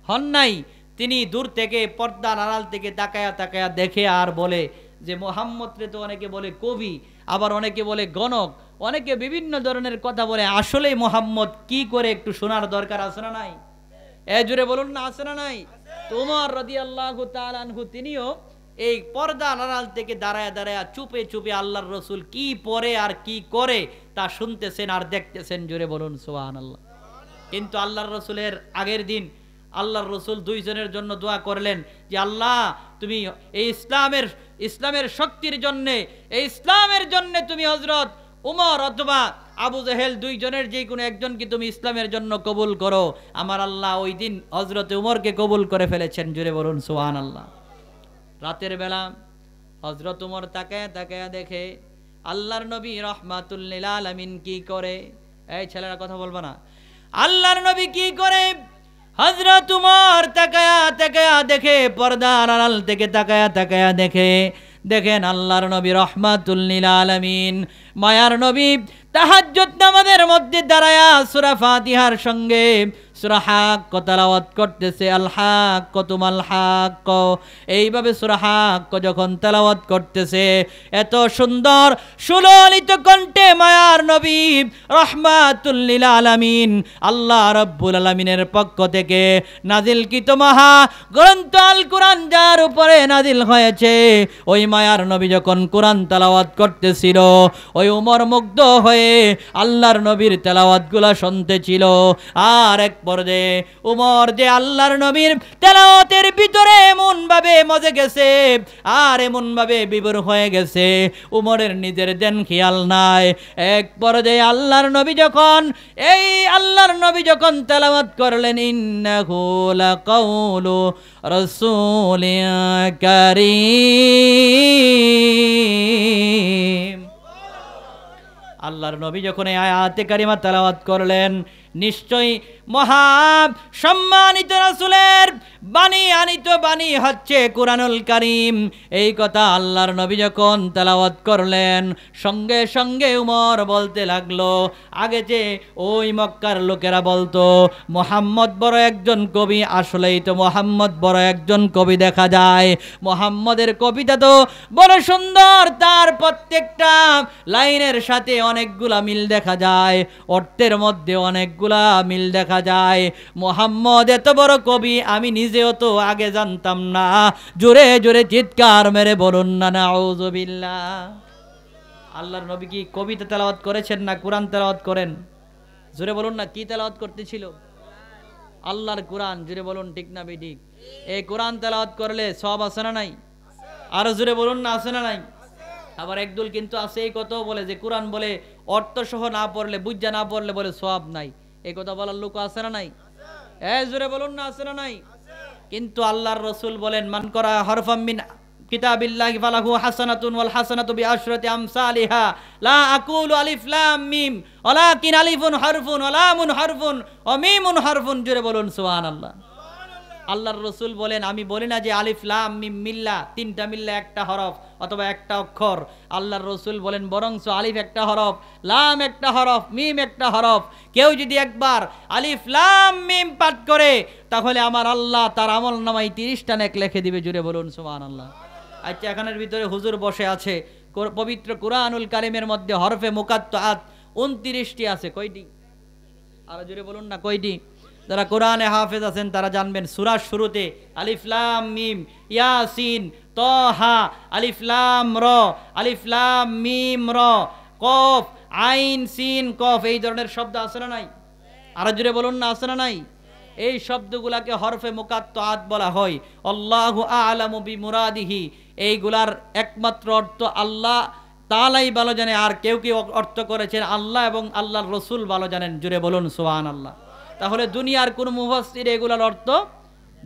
Speaker 1: হন নাই। তিনি দূর থেকে পর্দার আড়াল থেকে তাকায়া তাকায়া দেখে আর বলে যে মুহাম্মদরে তো অনেকে বলে কবি, আবার অনেকে বলে গণক, অনেকে বিভিন্ন ধরনের কথা বলে। আসলে মুহাম্মদ কি করে একটু শোনার দরকার আছে না নাই? জোরে বলুন না, আছে না নাই? তো উমর রাদিয়াল্লাহু তাআলা আনহু তিনিও এই পর্দার আড়াল থেকে দাঁড়ায়া দাঁড়ায়া চুপে চুপে আল্লাহর রাসূল কি পড়ে আর কি করে তা শুনতেছেন আর দেখতেছেন। জোরে বলুন সুবহানাল্লাহ। কিন্তু আল্লাহর রাসূলের আগের দিন আল্লাহর রাসূল 2 জনের জন্য দোয়া করলেন যে আল্লাহ, তুমি এই ইসলামের শক্তির জন্য, এই ইসলামের জন্য তুমি হযরত উমর অথবা আবু জেহেল 2 জনের যে কোনো একজনকে তুমি ইসলামের জন্য কবুল করো। আমার আল্লাহ ওই দিন হযরত উমরকে কবুল করে ফেলেছেন। জোরে বলুন সুবহানাল্লাহ। রাতের বেলা হযরত উমর তাকায়া তাকায়া দেখে আল্লাহর নবী রাহমাতুল লিল আলামিন কি করে। এই ছেলেরা কথা বলবা না। আল্লাহর নবী কি করে? হযরত উমর তাকায়া তাকায়া দেখে, পর্দার আড়াল থেকে তাকায়া তাকায়া দেখেন আল্লাহর নবী রাহমাতুল লিল আলামিন, মায়ার নবী তাহাজ্জুদ নামাজের মধ্যে দাঁড়ায়া সূরা ফাতিহার সঙ্গে সূরা হাক্ক তেলাওয়াত করতেছে। আল হাক্ক তুমাল হাক্ক, এইভাবে সূরা হাক্ক যখন তেলাওয়াত করতেছে, এত সুন্দর সুললিত কণ্ঠে মায়ার নবী রাহমাতুল লিল আলামিন আল্লাহ রাব্বুল আলামিনের পক্ষ থেকে নাজিলকৃত মহা গ্রন্থ আল কোরআন যার উপরে নাজিল হয়েছে, ওই মায়ার নবী যখন কোরআন তেলাওয়াত করতেছিল, ওই উমর মুগ্ধ হয়ে আল্লাহর নবীর তেলাওয়াতগুলা শুনতেছিল। আর এক পর্যায়ে উমর যে আল্লাহর নবীর তেলাওয়াতের ভিতরে এমন ভাবে মজে গেছে আর এমন ভাবে বিভোর হয়ে গেছে, উমরের নিজের দেন খেয়াল নাই। এক পর্যায়ে আল্লাহর নবী যখন তেলাওয়াত করলেন, ইন্নাহু লাকাউলু রাসূলিন কারীম, আল্লাহর নবী যখন এই আয়াতে কারিমা তেলাওয়াত করলেন, নিশ্চয়ই মহা সম্মানিত রাসূলের বাণী আনিত বাণী হচ্ছে কুরআনুল কারীম। এই কথা আল্লাহর নবী যখন তেলাওয়াত করলেন, সঙ্গে সঙ্গে উমর বলতে লাগলো, আগে যে ওই মক্কার লোকেরা বলতো মুহাম্মদ বড় একজন কবি, আসলেই তো মুহাম্মদ বড় একজন কবি দেখা যায়। মুহাম্মদের কবিতা তো বড় সুন্দর, তার প্রত্যেকটা লাইনের সাথে অনেকগুলা মিল দেখা যায়, অর্থের মধ্যে অনেকগুলা মিল দেখা যায়। মুহাম্মদ এত বড় কবি আমি নিজেও তো আগে জানতাম না। জোরে জোরে চিৎকার মেরে বলুন না নাউযুবিল্লাহ। আল্লাহর নবী কি কবিতা তেলাওয়াত করেছেন না কোরআন তেলাওয়াত করেন? জোরে বলুন না, কি তেলাওয়াত করতেছিল? আল্লাহর কোরআন। জোরে বলুন ঠিক না বেঠিক? এই কোরআন তেলাওয়াত করলে সওয়াব আছে না নাই? আরো জোরে বলুন না, আছে না নাই? আবার একদল কিন্তু আছে এই কথাও বলে যে কোরআন বলে অর্থ সহ না পড়লে, বুঝা না পড়লে বলে সওয়াব নাই। এই কথা বলার লোক আছে না নাই? জোরে বলুন না, আছে না নাই? কিন্তু আল্লাহর রাসূল বলেন, মান করা হরফাম মিন কিতাবিল্লাহি ফালাহু হাসানাতুন ওয়াল হাসানাতু বিআশরাতি আমসালিহা লা আকুলু আলিফ লাম মিম ওয়ালাকিন আলিফুন হারফুন ওয়া লামুন হারফুন ওয়া মিমুন হারফুন। জোরে বলুন সুবহানাল্লাহ। আল্লাহর রাসূল বলেন, আমি বলি না যে আলিফ লাম মিম মিল্লা, তিনটা মিল্লা একটা হরফ অথবা একটা অক্ষর। আল্লাহর রাসূল বলেন বরংস আলিফ একটা হরফ, লাম একটা হরফ, মিম একটা হরফ। কেউ যদি একবার আলিফ লাম মিম পাঠ করে তাহলে আমার আল্লাহ তার আমল নামায় 30টা নেক লিখে দিবে। জুড়ে বলুন সুবহানাল্লাহ। আচ্ছা, এখানের ভিতরে হুজুর বসে আছে, পবিত্র কুরআনুল কারীমের মধ্যে হরফে মুকাত্তাআত 29টি আছে। কয়টি? আরো জুড়ে বলুন না, কয়টি? যারা কোরআনে হাফেজ আছেন তারা জানবেন, সূরার শুরুতে আলিফ লাম মিম, ইয়াসিন, তাহা, আলিফ লাম র, আলিফ লাম মিম র, কফ, আইন, সিন, কফ, এই ধরনের শব্দ আছে না নাই? আরো জোরে বলুন না, আছে না নাই? এই শব্দগুলাকে হরফে মুকাত্তাআত বলা হয়। আল্লাহু আ'লামু বিমুরাদিহি, এইগুলার একমাত্র অর্থ আল্লাহ তাআলাই ভালো জানে, আর কেউ কেউ অর্থ করেছেন আল্লাহ এবং আল্লাহর রাসূল ভালো জানেন। জোরে বলুন সুবহানাল্লাহ। তাহলে দুনিয়ার কোন মুফাসসির এগুলার অর্থ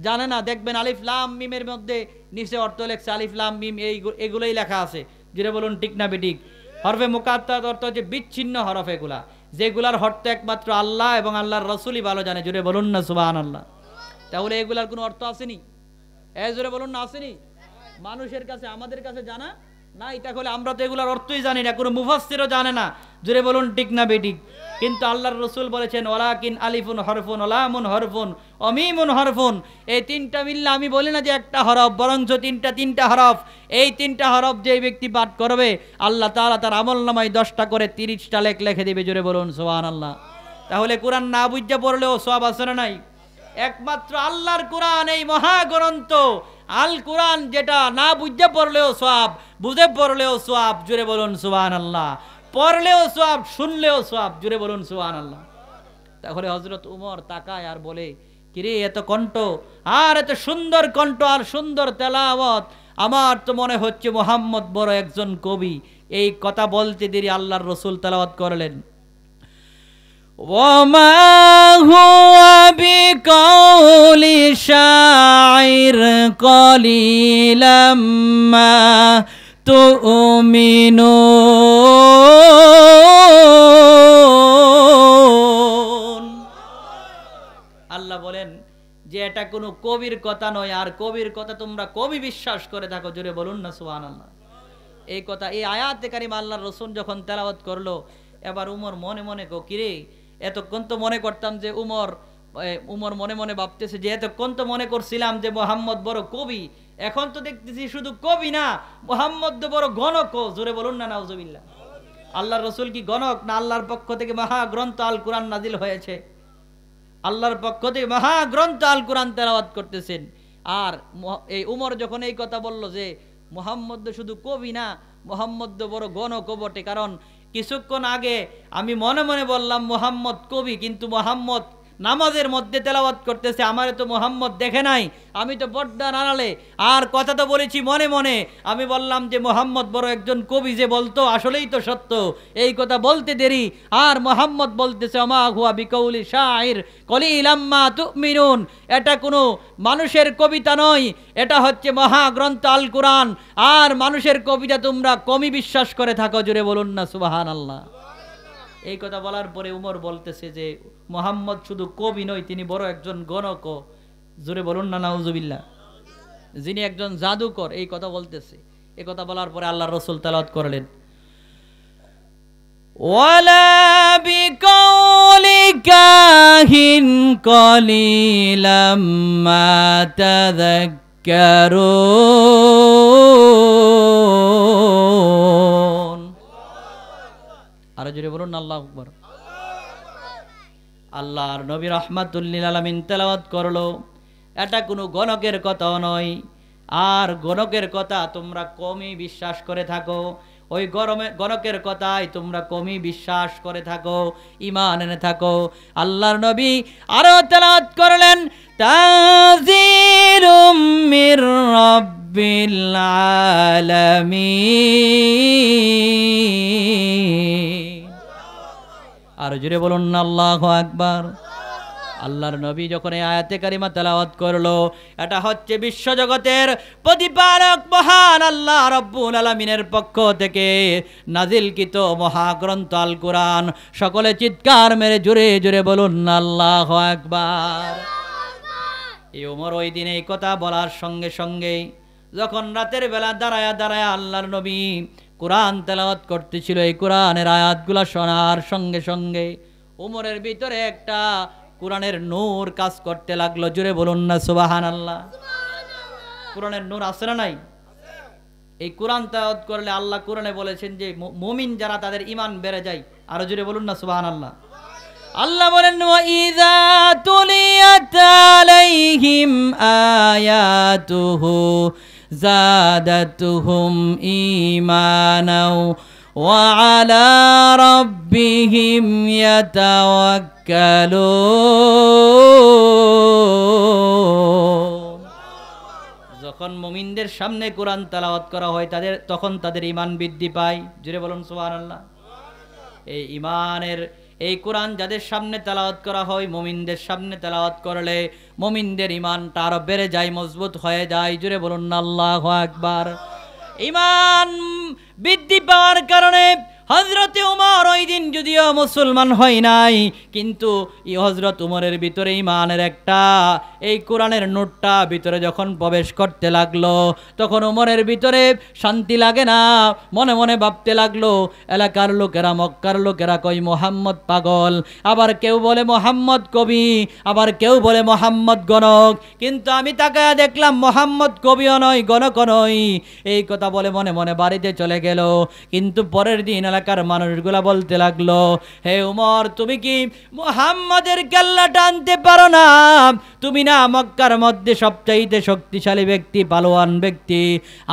Speaker 1: জানে না। দেখবেন আলিফ লাম মিমের মধ্যে নিচে অর্থ লেখছে আলিফ লাম মিম, এগুলোই লেখা আছে। জোরে বলুন ঠিক না বেঠিক? হরফে মুকাত্তাআত অর্থ হচ্ছে বিচ্ছিন্ন হরফ, এগুলা যেগুলার অর্থ একমাত্র আল্লাহ এবং আল্লাহর রাসূলই ভালো জানে। জোরে বলুন না সুবহানাল্লাহ। তাহলে এগুলার কোনো অর্থ আসেনি? জোরে বলুন না, আসেনি? মানুষের কাছে, আমাদের কাছে জানা না। এটা হলে আমরা তো এগুলার অর্থই জানি না, কোনো মুফাসসিরও জানে না। জোরে বলুন ঠিক না বেঠিক? কিন্তু আল্লাহর রাসূল বলেছেন ওয়ালাকিন আলিফুন হরফুন ওয়া লামুন হরফুন ওয়া মিমুন হরফুন। এই তিনটা মিললে আমি বলি না যে একটা হরফ, বরঞ্চ তিনটা হরফ। এই তিনটা হরফ যে ব্যক্তি পাঠ করবে আল্লাহ তাআলা তার আমলনামায় 10টা করে 30টা লেখ লিখে দিবে। জোরে বলুন সুবহানাল্লাহ। তাহলে কোরআন না বুঝা পড়লেও সওয়াব আছে না নাই? একমাত্র আল্লাহর কোরআন, এই মহাগ্রন্থ আল কোরআন, যেটা না বুঝে পড়লেও সওয়াব, বুঝে পড়লেও সওয়াব। জোরে বলুন সুবহানাল্লাহ। পড়লেও সওয়াব, শুনলেও সওয়াব। জোরে বলুন সুবহানাল্লাহ। তাহলে হযরত উমর তাকায় আর বলে, কিরে এত কণ্ঠ আর এত সুন্দর কণ্ঠ আর সুন্দর তেলাওয়াত, আমার তো মনে হচ্ছে মুহাম্মদ বড় একজন কবি। এই কথা বলতে দেরি আল্লাহর রাসূল তেলাওয়াত করলেন, ওয়ামা হুয়া বিকাউলি শাইর কলিলাম মা তুমিনুন। আল্লাহ বলেন যে এটা কোনো কবির কথা নয়, আর কবির কথা তোমরা কবি বিশ্বাস করে থাকো। জোরে বলুন না সুবহানাল্লাহ। এই কথা, এই আয়াতে কারিমা আল্লাহর রাসূল যখন তেলাওয়াত করলো, এবার উমর মনে মনে কিরে, এতক্ষণ তো মনে করতাম যে উমর মনে মনে ভাবতেছে যে এতক্ষণ তো মনে করছিলাম যে মুহাম্মদ বড় কবি, এখন তো দেখতেছি শুধু কবি না, মুহাম্মদ বড় গণক। জোরে বলুন না নাউজুবিল্লাহ। আল্লাহর রাসূল কি গণক না? আল্লাহর পক্ষ থেকে মহাগ্রন্থ আল কোরআন নাজিল হয়েছে, আল্লাহর পক্ষ থেকে মহাগ্রন্থ আল কোরআন তেলাওয়াত করতেছেন। আর এই উমর যখন এই কথা বলল যে মুহাম্মদ শুধু কবি না, মুহাম্মদ বড় গণক বটে, কারণ কিছুক্ষণ আগে আমি মনে মনে বললাম মুহাম্মদ কবি, কিন্তু মুহাম্মদ নামাজের মধ্যে তেলাওয়াত করতেছে, আমারে তো মুহাম্মদ দেখে নাই, আমি তো পর্দার আড়ালে, আর কথা তো বলেছি মনে মনে। আমি বললাম যে মুহাম্মদ বড় একজন কবি যে বলতো, আসলেই তো সত্য। এই কথা বলতে দেরি আর মুহাম্মদ বলতেছে ওমা হুয়া বিকাউলি শাইর কলিলাম মা তুমিনুন। এটা কোনো মানুষের কবিতা নয়, এটা হচ্ছে মহাগ্রন্থ আল কোরআন, আর মানুষের কবিতা তোমরা কমই বিশ্বাস করে থাকো। জোরে বলুন না সুবহানাল্লাহ। এই কথা বলার পরে উমর বলতেছে যে মুহাম্মদ শুধু কবি নয়, তিনি বড় একজন গণক। জোরে বলুন না নাউজুবিল্লাহ। যিনি একজন জাদুকর, এই কথা বলতেছে। এই কথা বলার পরে আল্লাহর রাসূল তেলাওয়াত করলেন, ওয়ালা বিকাউলি কাহিন কলিলাম মা তাযাক্কারুন। আর জোরে বলুন আল্লাহু আকবার। আল্লাহর নবী রাহমাতুল লিল আলামিন তেলাওয়াত করলো, এটা কোনো গণকের কথাও নয়। আর গণকের কথা তোমরা কমই বিশ্বাস করে থাকো, ওই গণকের কথাই তোমরা কমই বিশ্বাস করে থাকো, ঈমান এনে থাকো। আল্লাহর নবী আরো তেলাওয়াত করলেন, তানজিলুম মির রাব্বিল আলামিন। আর জোরে বলুন না আল্লাহু আকবার। আল্লাহর নবী যখন এই আয়াতে কারিমা তেলাওয়াত করলো, এটা হচ্ছে বিশ্বজগতের প্রতিপালক মহান আল্লাহ রাব্বুল আলামিনের পক্ষ থেকে নাজিলকৃত মহাগ্রন্থ আল কোরআন। সকলে চিৎকার মেরে জোরে জোরে বলুন না আল্লাহু আকবার। এই ওমর ওই দিন এই কথা বলার সঙ্গে সঙ্গে যখন রাতের বেলা দাঁড়ায়া দাঁড়ায়া আল্লাহর নবী কোরআন তেলাওয়াত করতেছিল, এই কোরআনের আয়াতগুলো শোনার সঙ্গে সঙ্গে ওমরের ভিতরে একটা কোরআনের নূর কাজ করতে লাগলো। জোরে বলুন না সুবহানাল্লাহ। কোরআনের নূর আছে না নাই? এই কোরআন তেলাওয়াত করলে আল্লাহ কোরআনে বলেছেন যে মুমিন যারা তাদের ঈমান বেড়ে যায়। আরো জোরে বলুন না সুবহানাল্লাহ। আল্লাহ বলেন, ওয়া ইযা তুলিয়াত আলাইহিম আয়াতুহু যাদাতুহুম ঈমানাও ওয়া আলা রাব্বিহিম ইয়াতাওয়াক্কালুন। যখন মুমিনদের সামনে কোরআন তেলাওয়াত করা হয় তখন তাদের ঈমান বৃদ্ধি পায়। জোরে বলুন সুবহানাল্লাহ। এই ঈমানের এই কোরআন যাদের সামনে তেলাওয়াত করা হয়, মুমিনদের সামনে তেলাওয়াত করলে মুমিনদের ঈমানটা আরো বেড়ে যায়, মজবুত হয়ে যায়। জোরে বলুন না আল্লাহু আকবার। ঈমান বৃদ্ধি পাওয়ার কারণে হযরত উমর ওই দিন যদিও মুসলমান হয় নাই, কিন্তু এই হযরত উমরের ভিতরে ঈমানের একটা এই কোরআনের নূরটা ভিতরে যখন প্রবেশ করতে লাগলো, তখন উমরের ভিতরে শান্তি লাগে না, মনে মনে ভাবতে লাগলো, এলাকার লোকেরা মক্কার লোকেরা কই মুহাম্মদ পাগল, আবার কেউ বলে মুহাম্মদ কবি, আবার কেউ বলে মুহাম্মদ গণক, কিন্তু আমি তাকায়া দেখলাম মুহাম্মদ কবিও নয় গণকও নয়। এই কথা বলে মনে মনে বাড়িতে চলে গেল। কিন্তু পরের দিন এলাকার মানুষগুলা বলতে লাগলো, হে উমর, তুমি কি মুহাম্মাদের কেল্লাটা আনতে পারো না? তুমি না মক্কার মধ্যে সবচাইতে শক্তিশালী ব্যক্তি, পালোয়ান ব্যক্তি,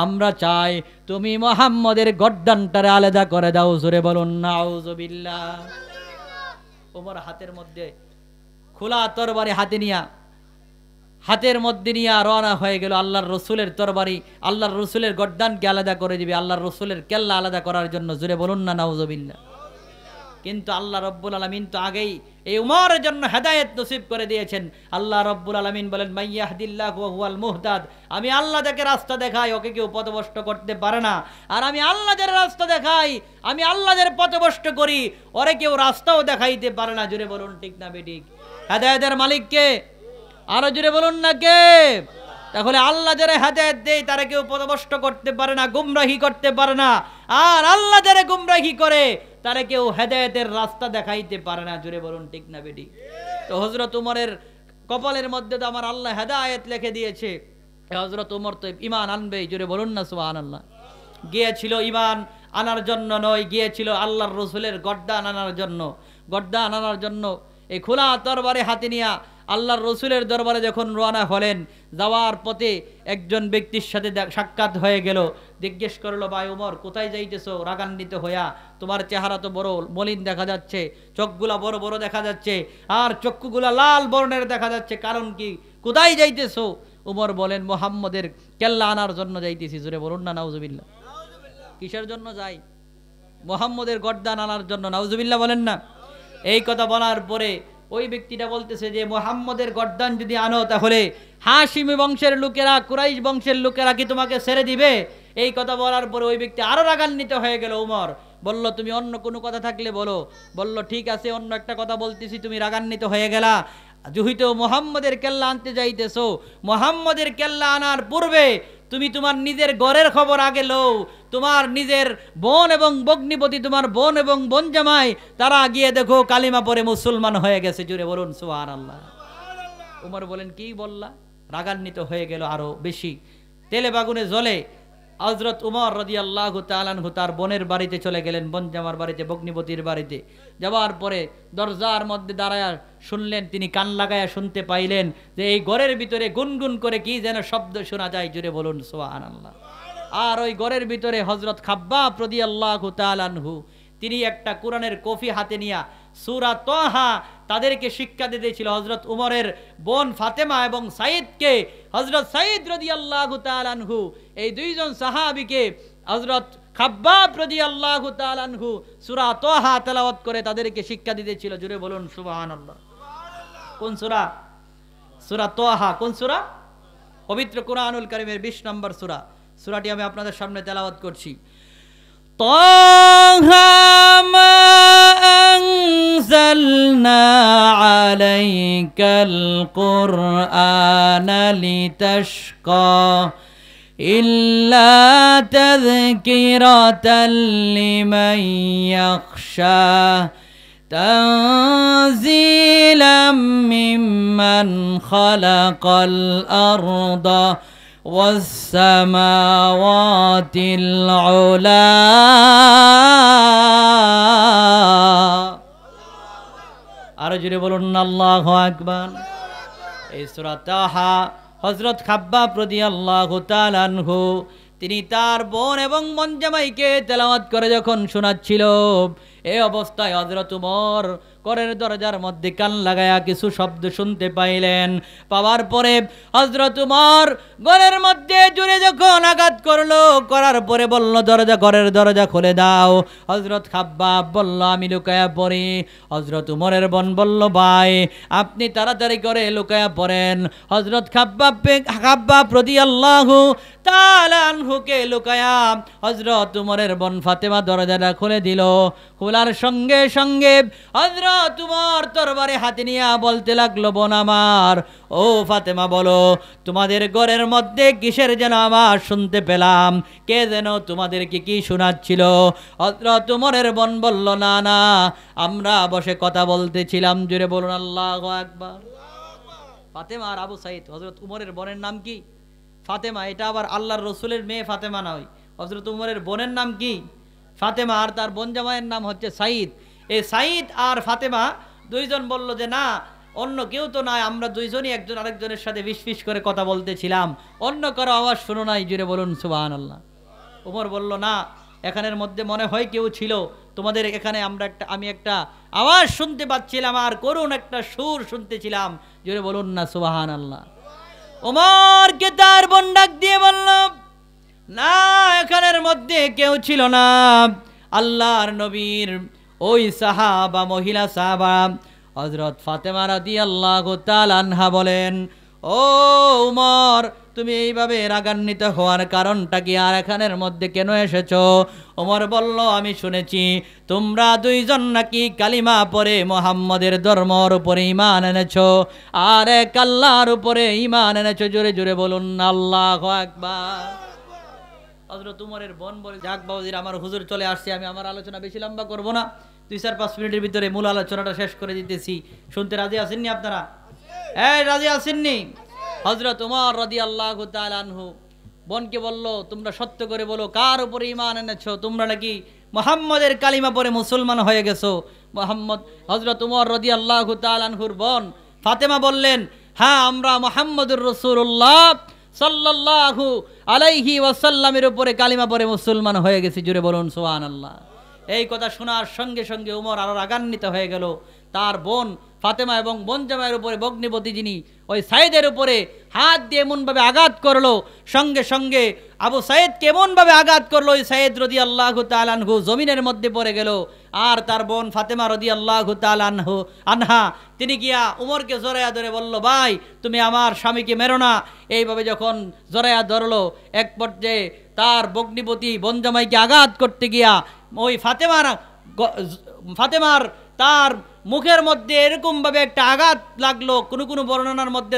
Speaker 1: আমরা চাই তুমি মুহাম্মাদের গর্দানটারে আলাদা করে দাও। জোরে বলুন নাউজুবিল্লাহ। উমর হাতের মধ্যে খোলা তরবারি হাতের মধ্যে নিয়ে রওনা হয়ে গেল আল্লাহর রসুলের তরবারি, আল্লাহর রসুলের গর্দানকে আলাদা করে দিবে, আল্লাহর রসুলের কেল্লা আলাদা করার জন্য। জোরে বলুন না নাউজুবিল্লাহ। কিন্তু আল্লাহ রব্বুল আলামিন তো আগেই এই উমরের জন্য হেদায়েত নসিব করে দিয়েছেন। আল্লাহ রব্বুল আলামিন বলেন, মাইয়াহদিল্লাহু ওয়া হুয়াল মুহতাদ। আমি আল্লাহ যাকে রাস্তা দেখাই, ওকে কেউ পথভ্রষ্ট করতে পারে না। আর আমি আল্লাহ যার রাস্তা দেখাই, আমি আল্লাহ যার পথভ্রষ্ট করি, ওরে কেউ রাস্তাও দেখাইতে পারে না। জোরে বলুন ঠিক না বেঠিক? হেদায়েতের মালিক কে? আরো জোরে বলুন না কে? তাহলে আল্লাহ যারা হেদায়েত দেয় তারা কেউ পথভ্রষ্ট করতে পারে না, গুমরাহি করতে পারে না। আর আল্লাহ যারা গুমরাহি করে তারা কেউ হেদায়েতের রাস্তা দেখাইতে পারে না। জোরে বলুন ঠিক না বেটি? তো হযরত উমরের কপালের মধ্যে তো আমার আল্লাহ হেদায়েত লিখে দিয়েছে, হযরত উমর তো ঈমান আনবেই। জোরে বলুন না সুবহানাল্লাহ। গিয়েছিল ঈমান আনার জন্য নয়, গিয়েছিল আল্লাহর রসুলের গর্দান আনার জন্য। গর্দান আনার জন্য এই খোলা তরবারি হাতে নিয়া আল্লাহর রসুলের দরবারে যখন রওনা হলেন, যাওয়ার পথে একজন ব্যক্তির সাথে সাক্ষাৎ হয়ে গেল। জিজ্ঞেস করলো, ভাই উমর, কোথায় যাইতেছো রাগান্বিত হইয়া? তোমার চেহারা তো বড় মলিন দেখা যাচ্ছে, চোখগুলা বড় বড় দেখা যাচ্ছে, আর চক্ষুগুলা লাল বর্ণের দেখা যাচ্ছে, কারণ কি? কোথায় যাইতেছো? উমর বলেন, মুহাম্মদের কেল্লা আনার জন্য যাইতেছি। জোরে বলুন না নাউজুবিল্লাহ। কিসের জন্য যাই? মুহাম্মদের গর্দান আনার জন্য। নাউজুবিল্লাহ বলেন না। এই কথা বলার পরে ওই ব্যক্তিটা বলতেছে যে মুহাম্মদের গর্দান যদি আনো তাহলে হাশিমি বংশের লোকেরা, কুরাইশ বংশের লোকেরা কি তোমাকে ছেড়ে দিবে? এই কথা বলার পরে ওই ব্যক্তি আরো রাগান্বিত হয়ে গেল। উমর বলল তুমি অন্য কোনো কথা থাকলে বলো। বলল ঠিক আছে, অন্য একটা কথা বলতেছি, তুমি রাগান্বিত হয়ে গেলা। যেহেতু মোহাম্মদের কেল্লা আনতে যাইতেছো, মোহাম্মদের কেল্লা আনার পূর্বে তুমি তোমার নিজের ঘরের খবর আগে লও। তোমার নিজের বোন এবং ভগ্নিপতি, তোমার বোন এবং বোন জামাই, তারা গিয়ে দেখো কালিমা পরে মুসলমান হয়ে গেছে। জুড়ে বলুন সুবহানাল্লাহ। উমর বলেন কি বললা? রাগান্বিত হয়ে গেল আরো বেশি, তেলে বাগুনে জ্বলে। হযরত উমর রাদিয়াল্লাহু তাআলা আনহু তার বোনের বাড়িতে চলে গেলেন, বোন জামার বাড়িতে, ভগ্নিপতির বাড়িতে। যাওয়ার পরে দরজার মধ্যে দাঁড়ায়া শুনলেন, তিনি কান লাগায়া শুনতে পাইলেন যে এই ঘরের ভিতরে গুনগুন করে কি যেন শব্দ শোনা যায়। জুড়ে বলুন সুবহানাল্লাহ। আর ওই ঘরের ভিতরে হযরত খাব্বাব রাদিয়াল্লাহু তাআলা আনহু, তিনি একটা কোরআনের কফি হাতে নিয়া সূরা তাহা তাদেরকে শিক্ষা দিতেছিল। হযরত উমরের বোন ফাতেমা এবং সাইদকে, হযরত সাইদ রাদিয়াল্লাহু তাআলা আনহু, এই দুইজন সাহাবীকে হযরত খাব্বাব রাদিয়াল্লাহু তাআলা আনহু সূরা তাহা তেলাওয়াত করে তাদেরকে শিক্ষা দিতেছিল। জুড়ে বলুন সুবহানাল্লাহ। কোন সূরা? সূরা তাহা। কোন সূরা? পবিত্র কুরআনুল কারীমের 20 নম্বর সূরা। সূরাটি আমি আপনাদের সামনে তেলাওয়াত করছি। তাহা মা আনজালনা আলাইকাল কুরআনা লিতাশকা ইল্লা তাযকিরাতাল লিমান ইয়াখশা তানজিলাম মিম্মান খালাকাল আরদা والسماوات العلا। আরো জোরে বলুন আল্লাহু আকবার। এই সূরা তাহা হযরত খাব্বাব রাদিয়াল্লাহু তাআলা আনহু তিনি তার বোন এবং বোন জামাইকে তেলাওয়াত করে যখন শোনাচ্ছিল, এই অবস্থায় হযরত উমর ঘরের দরজার মধ্যে কান লাগায়া কিছু শব্দ শুনতে পাইলেন। পাওয়ার পরে হযরত উমর ঘরের মধ্যে জুড়ে যখন আঘাত করলো, করার পরে বলল ঘরের দরজা খুলে দাও। হযরত খাব্বাব বলল আমি লুকায়া পড়ি। হযরত উমরের বোন বলল ভাই আপনি তাড়াতাড়ি করে লুকায়া পড়েন। হযরত খাব্বাব রাদিয়াল্লাহু তাআলা আনহুকে লুকায়া হযরত উমরের বোন ফাতেমা দরজাটা খুলে দিল। খোলার সঙ্গে সঙ্গে হযরত উমর তরবারি হাতে নিয়ে বলতে লাগলো, বোন আমার, ও ফাতেমা বলো তোমাদের ঘরের মধ্যে কিসের যেন আওয়াজ শুনতে পেলাম, কে যেন তোমাদেরকে কি শোনাচ্ছিল? হযরত উমরের বোন বলল না না, আমরা বসে কথা বলতেছিলাম। জুড়ে বলুন আল্লাহু আকবার। ফাতেমা আর আবু সাইদ, হযরত উমরের বোনের নাম কি? ফাতেমা। এটা আবার আল্লাহর রসুলের মেয়ে ফাতেমা নয়, হযরত উমরের বোনের নাম কি? ফাতেমা। আর তার বোন জামাইয়ের নাম হচ্ছে সাইদ। এই সাইদ আর ফাতেমা দুইজন বলল যে না, অন্য কেউ তো নাই, আমরা দুইজনই একজন আরেকজনের সাথে ফিসফিস করে কথা বলতেছিলাম, অন্য কারো আওয়াজ শুনো নাই। জুড়ে বলুন সুবহানাল্লাহ। উমর বলল না, এখানের মধ্যে মনে হয় কেউ ছিল, তোমাদের এখানে আমি একটা আওয়াজ শুনতে পাচ্ছিলাম আর করুণ একটা সুর শুনতেছিলাম। জুড়ে বলুন না সুবহানাল্লাহ। উমরকে তার বোন ডাক দিয়ে বলল না, এখানের মধ্যে কেউ ছিল না। আল্লাহর নবীর ওই সাহাবা, মহিলা সাহাবা হযরত ফাতেমা রাদিয়াল্লাহু তাআলা আনহা বলেন, ও উমর তুমি এইভাবে রাগান্বিত হওয়ার কারণটা কি, আর এখানের মধ্যে কেন এসেছো? ওমর বলল আমি শুনেছি তোমরা দুইজন নাকি কালিমা পড়ে মুহাম্মদের ধর্মের উপরে ঈমান এনেছো আর এক আল্লাহর উপরে ঈমান এনেছো। জোরে জোরে বলুন আল্লাহু আকবার। হযরত উমরের বোন বলে, যাক বাউজির আমার হুজুর চলে আসছে, আমি আমার আলোচনা বেশি লম্বা করব না, 2-4-5 মিনিটের ভিতরে মূল আলোচনাটা শেষ করে দিতেছি। শুনতে রাজি আছেননি আপনারা? এই রাজি আছেননি? হযরত উমর রাদিয়াল্লাহু তাআলা আনহু বোনকে বলল, তোমরা সত্য করে বলো কার উপরে ঈমান এনেছো? তোমরা নাকি মুহাম্মদের কালিমা পড়ে মুসলমান হয়ে গেছো। হযরত উমর রাদিয়াল্লাহু তাআলা আনহুর বোন ফাতেমা বললেন, হ্যাঁ আমরা মুহাম্মদুর রাসূলুল্লাহ সাল্লাল্লাহু আলাইহি ওয়াসাল্লামের উপরে কালিমা পড়ে মুসলমান হয়ে গেছি। জুড়ে বলুন সুবহানাল্লাহ। এই কথা শোনার সঙ্গে সঙ্গে উমর আরো রাগান্বিত হয়ে গেল। তার বোন ফাতেমা এবং বোন জামাইয়ের উপরে ভগ্নিপতি যিনি ওই সাইদের উপরে হাত দিয়ে এমনভাবে আঘাত করলো, সঙ্গে সঙ্গে আবু সাইদ কেমনভাবে আঘাত করলো, ওই সাইদ রাদিয়াল্লাহু তাআলা আনহু জমিনের মধ্যে পড়ে গেল। আর তার বোন ফাতেমা রাদিয়াল্লাহু তাআলা আনহা তিনি গিয়া উমরকে জড়াইয়া ধরে বলল, ভাই তুমি আমার স্বামীকে মেরো না। এইভাবে যখন জড়াইয়া ধরলো, এক পর্যায়ে তার ভগ্নিপতি বোন জামাইকে আঘাত করতে গিয়া ওই ফাতেমার তার মুখের মধ্যে এরকমভাবে একটা আঘাত লাগলো। কোনো বর্ণনার মধ্যে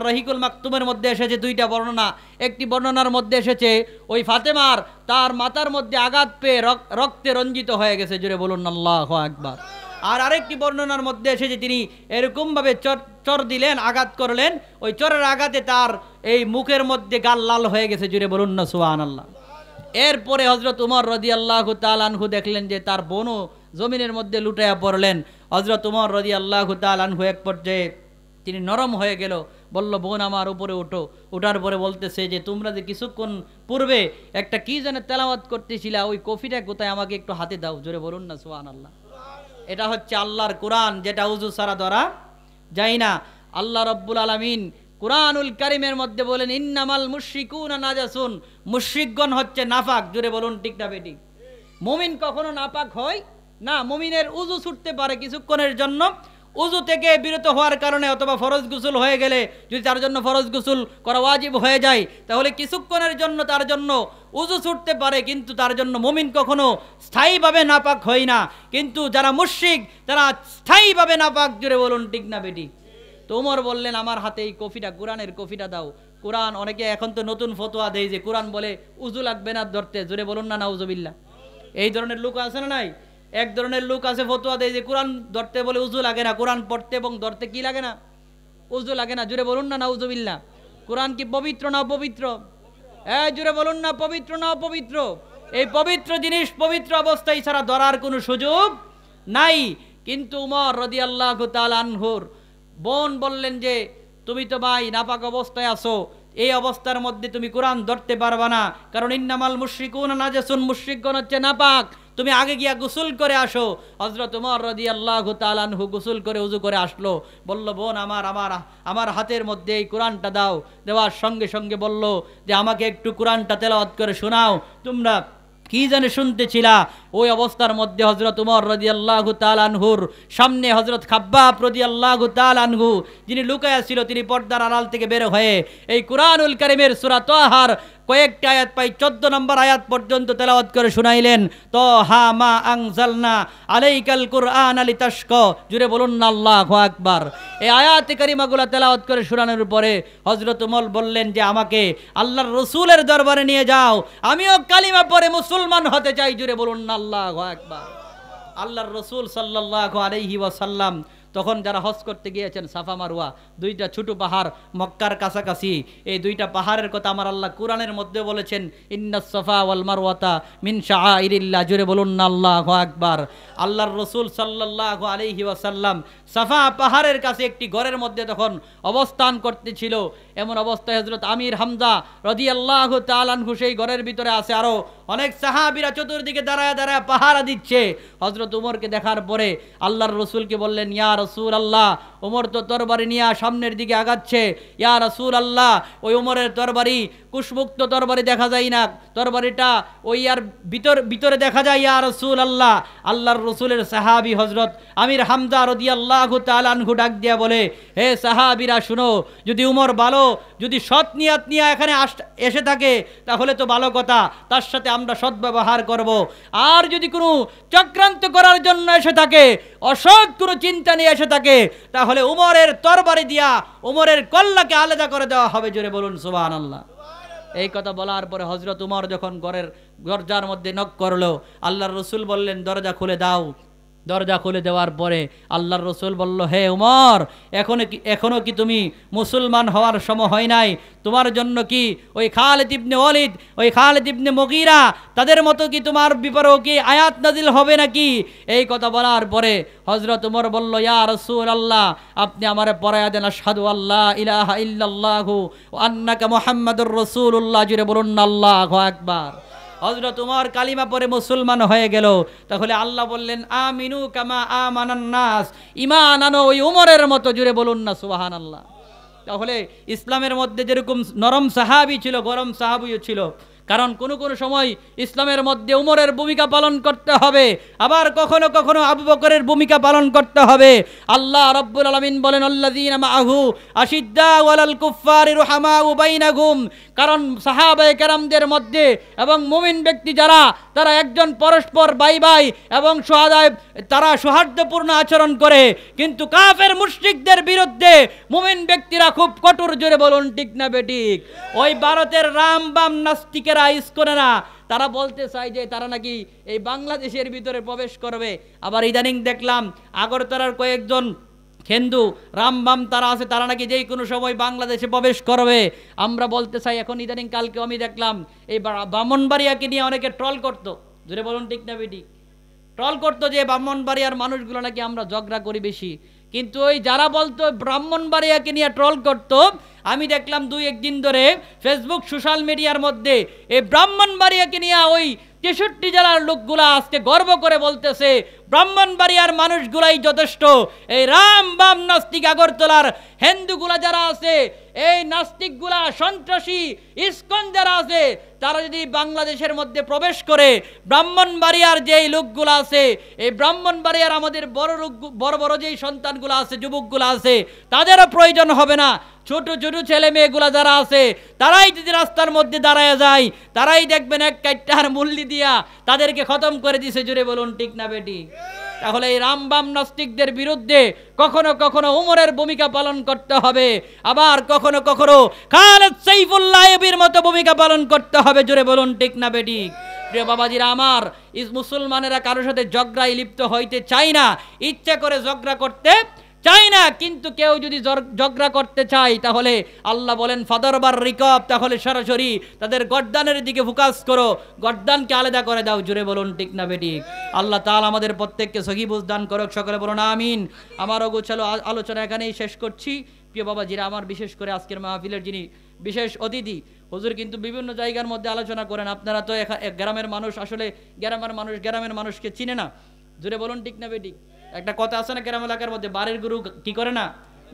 Speaker 1: রহিকুল মাকতুমের মধ্যে এসেছে দুইটা বর্ণনা। একটি বর্ণনার মধ্যে এসেছে ওই ফাতেমার তার মাথার মধ্যে আঘাত পেয়ে রক্তে রঞ্জিত হয়ে গেছে, জোরে বলুন আল্লাহু আকবার। আর আরেকটি বর্ণনার মধ্যে এসেছে তিনি এরকমভাবে চর দিলেন, আঘাত করলেন, ওই চরের আঘাতে তার এই মুখের মধ্যে গাল লাল হয়ে গেছে, জোরে বলুন না সুবহানাল্লাহ। এরপরে হযরত উমর রাদিয়াল্লাহু তাআলা আনহু দেখলেন যে তার বোনও জমিনের মধ্যে লুটাইয়া পড়লেন। হযরত উমর রাদিয়াল্লাহু তাআলা আনহু এক পর্যায়ে তিনি নরম হয়ে গেল, বলল, বোন আমার উপরে ওঠো। ওঠার পরে বলতেছে যে তোমরা যে কিছুক্ষণ পূর্বে একটা কি যেন তেলাওয়াত করতেছিলা, ওই কফিটা কোথায়, আমাকে একটু হাতে দাও, জোরে বলুন না সুবহানাল্লাহ। এটা হচ্ছে আল্লাহর কোরআন, যেটা উযু ছাড়া ধরা যায় না। আল্লাহ রাব্বুল আলামিন কুরআনুল কারীমের মধ্যে বলেন, ইন্নামাল মুশরিকুনা নাজাসুন, মুশরিকগণ হচ্ছে নাপাক, জোরে বলুন ঠিক না বেঠিক? মুমিন কখনো নাপাক হয় না। মুমিনের উযু ছুটতে পারে কিছুক্ষণের জন্য, উযু থেকে বিরত হওয়ার কারণে অথবা ফরজ গোসল হয়ে গেলে যদি তার জন্য ফরজ গোসল করা ওয়াজিব হয়ে যায়, তাহলে কিছুক্ষণের জন্য তার জন্য উযু ছুটতে পারে, কিন্তু তার জন্য মুমিন কখনো স্থায়ীভাবে নাপাক হয় না। কিন্তু যারা মুশরিক তারা স্থায়ীভাবে নাপাক, জোরে বলুন ঠিক না বেঠিক? তো ওমর বললেন, আমার হাতে এই কফিটা, কোরআনের কফিটা দাও। কোরআন, অনেকে এখন তো নতুন ফতোয়া দেয় যে কোরআন বলে উযু লাগবে না ধরতে, জোরে বলুন না নাউজুবিল্লাহ। এই ধরনের লোক আছে না নাই? এক ধরনের লোক আছে ফতোয়া দেয় যে কোরআন ধরতে বলে উযু লাগে না, কোরআন পড়তে এবং ধরতে কি লাগে না? উযু লাগে না, জোরে বলুন না নাউজুবিল্লাহ। কোরআন কি পবিত্র না অপবিত্র? জোরে বলুন না পবিত্র না অপবিত্র? এই পবিত্র জিনিস পবিত্র অবস্থায় ছাড়া ধরার কোনো সুযোগ নাই। কিন্তু উমর রাদিয়াল্লাহু তাআলা আনহুর বোন বললেন যে তুমি তো ভাই নাপাক অবস্থায় আছো, এই অবস্থার মধ্যে তুমি কোরআন ধরতে পারবা না, কারণ ইন্নামাল মুশরিকুনা নাজাসুন, মুশরিকগণ হচ্ছে নাপাক, তুমি আগে গিয়া গোসল করে আসো। হযরত উমর রাদিয়াল্লাহু তাআলা আনহু গোসল করে উযু করে আসলো, বলল, বোন আমার হাতের মধ্যে এই কোরআনটা দাও। দেওয়ার সঙ্গে সঙ্গে বলল যে আমাকে একটু কোরআনটা তেলাওয়াত করে শোনাও। তোমরা কি জানে শুনতেছিলা? ওই অবস্থার মধ্যে হযরত উমর রাদিয়াল্লাহু তাআলা আনহুর সামনে হযরত খাব্বাব রাদিয়াল্লাহু তাআলা আনহু, যিনি লুকায়া ছিল, তিনি পর্দার আড়াল থেকে বের হয়ে এই কুরআনুল কারীমের সূরা তাহার কয়েকটা আয়াত, 14 নম্বর আয়াত পর্যন্ত তেলাওয়াত করে শুনাইলেন। তাহা মা আনজালনা আলাইকাল কুরআন লিতাশকা, জুড়ে বলুন না আল্লাহু আকবার। এই আয়াতে কারিমাগুলো তেলাওয়াত করে শোনানোর পরে হযরত উমর বললেন যে আমাকে আল্লাহর রাসূলের দরবারে নিয়ে যাও, আমিও কালিমা পড়ে মুসলমান হতে চাই, জুড়ে বলুন না আল্লাহু আকবার। আল্লাহর রাসূল সাল্লাল্লাহু আলাইহি ওয়াসাল্লাম তখন যারা হজ করতে গিয়েছেন সাফা মারওয়া, দুইটা ছোট পাহাড় মক্কার কাছাকাছি, এই দুইটা পাহাড়ের কথা আমার আল্লাহ কোরআনের মধ্যে বলেছেন, ইন্নাস সাফা ওয়াল মারওয়াতা মিন শাআইরিল্লাহ, জোরে বলুন না আল্লাহু আকবার। আল্লাহর রাসূল সাল্লাল্লাহু আলাইহি ওয়াসাল্লাম সাফা পাহাড়ের কাছে একটি ঘরের মধ্যে তখন অবস্থান করতেছিল। এমন অবস্থায় হযরত আমির হামজা রাদিয়াল্লাহু তাআলা আনহু সেই ঘরের ভিতরে আছে, আরো অনেক সাহাবীরা চতুর্দিকে দাঁড়ায় দাঁড়ায় পাহারা দিচ্ছে। হযরত উমরকে দেখার পরে আল্লাহর রাসূলকে বললেন, ইয়া রাসূলুল্লাহ, উমর তো তরবারি নিয়ে সামনের দিকে আগাচ্ছে। ইয়া রাসূলুল্লাহ, ওই উমরের তরবারি কুশমুক্ত তরবারি দেখা যায় না, তরবারিটা ওই আর ভিতরে দেখা যায়। ইয়া রাসূলুল্লাহ, আল্লাহর রাসূলের সাহাবী হযরত আমির হামজা রাদিয়াল্লাহু তাআলা আনহু ডাক দিয়া বলে, হে সাহাবীরা শুনো, যদি উমর ভালো, যদি সৎ নিয়ত নিয়ে এখানে এসে থাকে তাহলে তো ভালো কথা, তার সাথে আমরা সৎ ব্যবহার করব। আর যদি কোনো চক্রান্ত করার জন্য এসে থাকে, অসৎ কোনো চিন্তা নিয়ে এসে থাকে, তাহলে উমরের তরবারি দিয়া উমরের কল্লাকে আলাদা করে দেওয়া হবে, জোরে বলুন সুবহানাল্লাহ। এই কথা বলার পরে হযরত উমর যখন ঘরের দরজার মধ্যে নক করলো, আল্লাহর রাসূল বললেন, দরজা খুলে দাও। দরজা খুলে দেওয়ার পরে আল্লাহর রাসূল বলল, হে উমর, এখনো কি তুমি মুসলমান হওয়ার সময় হয় নাই? তোমার জন্য কি ওই খালিদ ইবনে ওয়ালিদ, ওই খালিদ ইবনে মুগীরা, তাদের মতো কি তোমার বিপরেও কি আয়াত নাজিল হবে নাকি? এই কথা বলার পরে হযরত উমর বলল, ইয়া রাসূলুল্লাহ, আপনি আমারে পড়ায়া দেন, আশহাদু আল্লা ইলাহা ইল্লাল্লাহু ওয়া আন্নাকা মুহাম্মাদুর রাসূলুল্লাহ, জুড়ে বলুন আল্লাহু আকবার। হযরত উমর কালিমা পড়ে মুসলমান হয়ে গেল। তাহলে আল্লাহ বললেন, আমিনু কামা আমানান নাস, ঈমান আনো ওই উমরের মতো, জুড়ে বলুন না সুবহানাল্লাহ। তাহলে ইসলামের মধ্যে যেরকম নরম সাহাবী ছিল, গরম সাহাবীও ছিল, কারণ কোনো কোনো সময় ইসলামের মধ্যে উমরের ভূমিকা পালন করতে হবে, আবার কখনো কখনো আবু বকরের ভূমিকা পালন করতে হবে। আল্লাহ রাব্বুল আলামিন বলেন আল্লাযীনা মাআহু আশিদ্দাউ আলাল কুফফারি রুহামাউ বাইনাহুম, কারণ সাহাবায়ে কেরামদের মধ্যে এবং মুমিন ব্যক্তি যারা, তারা একজন পরস্পর ভাই ভাই এবং তারা সৌহার্দ্যপূর্ণ আচরণ করে। কিন্তু কাফের মুশরিকদের বিরুদ্ধে মুমিন ব্যক্তিরা খুব কঠোর। জোরে বলুন ঠিক না বেঠিক? ওই ভারতের রাম বাম নাস্তিকেরা, ইসকনেরা, তারা বলতে চায় যে তারা নাকি এই বাংলাদেশের ভিতরে প্রবেশ করবে। আবার ইদানিং দেখলাম আগরতলার কয়েকজন হিন্দু রামবাম তারা আছে, তারা নাকি যেই কোনো সময় বাংলাদেশে প্রবেশ করবে। আমরা বলতে চাই, এখন ইদানিং কালকে আমি দেখলাম এই ব্রাহ্মণবাড়িয়াকে নিয়ে অনেকে ট্রল করতো। জোরে বলুন ঠিক না বেঠিক? ট্রল করতো যে ব্রাহ্মণবাড়িয়ার মানুষগুলো নাকি আমরা ঝগড়া করি বেশি। কিন্তু ওই যারা বলতো ব্রাহ্মণবাড়িয়াকে নিয়ে ট্রল করতো, আমি দেখলাম 2-1 দিন ধরে ফেসবুক সোশ্যাল মিডিয়ার মধ্যে এই ব্রাহ্মণবাড়িয়াকে নিয়ে ওই 63 জেলার লোকগুলা আজকে গর্ব করে বলতেছে ব্রাহ্মণবাড়িয়ার মানুষগুলাই যথেষ্ট। এই রাম বাম নাস্তিক আগরতলার হিন্দুগুলা যারা আছে, এই নাস্তিকগুলা সন্ত্রাসী ইসকন যারা আছে, তারা যদি বাংলাদেশের মধ্যে প্রবেশ করে, ব্রাহ্মণবাড়িয়ার যেই লোকগুলা আছে, এই ব্রাহ্মণবাড়িয়ার আমাদের বড় বড় যেই সন্তানগুলো আছে, যুবকগুলো আছে, তাদেরও প্রয়োজন হবে না। ছোট ছোট ছেলে মেয়েগুলা যারা আছে, তারাই যদি রাস্তার মধ্যে দাঁড়ায় যায়, তারাই দেখবেন এক কাইটার মূল্য দিয়া তাদেরকে খতম করে দিছে। জোরে বলুন ঠিক না বেঠিক? তাহলে এই রামবাম নাস্তিকদের বিরুদ্ধে কখনো কখনো উমরের ভূমিকা পালন করতে হবে, আবার কখনো কখনো খালেদ সাইফুল্লাহ আইবির মতো ভূমিকা পালন করতে হবে। জোরে বলুন ঠিক না বেঠিক? প্রিয় বাবাজিরা আমার, মুসলমানেরা কারোর সাথে ঝগড়ায় লিপ্ত হইতে চায় না, ইচ্ছা করে ঝগড়া করতে চাই না। কিন্তু কেউ যদি ঝগড়া করতে চায়, তাহলে আল্লাহ বলেন ফাদরবার রিকব, তাহলে সরাসরি তাদের গর্দানের দিকে ফোকাস করো, গর্দানকে আলাদা করে দাও। জুড়ে বলুন ঠিক না বেঠিক? আল্লাহ তাআলা আমাদের প্রত্যেককে সহি বুঝ দান করুক, সকলে বলুন আমিন। আমারও গোছালো আলোচনা এখানেই শেষ করছি। প্রিয় বাবাজিরা আমার, বিশেষ করে আজকের মাহফিলের যিনি বিশেষ অতিথি হুজুর কিন্তু বিভিন্ন জায়গার মধ্যে আলোচনা করেন। আপনারা তো গ্রামের মানুষ, আসলে গ্রামের মানুষকে চিনে না। জুড়ে বলুন ঠিক না বেঠিক? একটা কথা আছে না গ্রাম এলাকার মধ্যে, বাড়ির গরু কি করে না,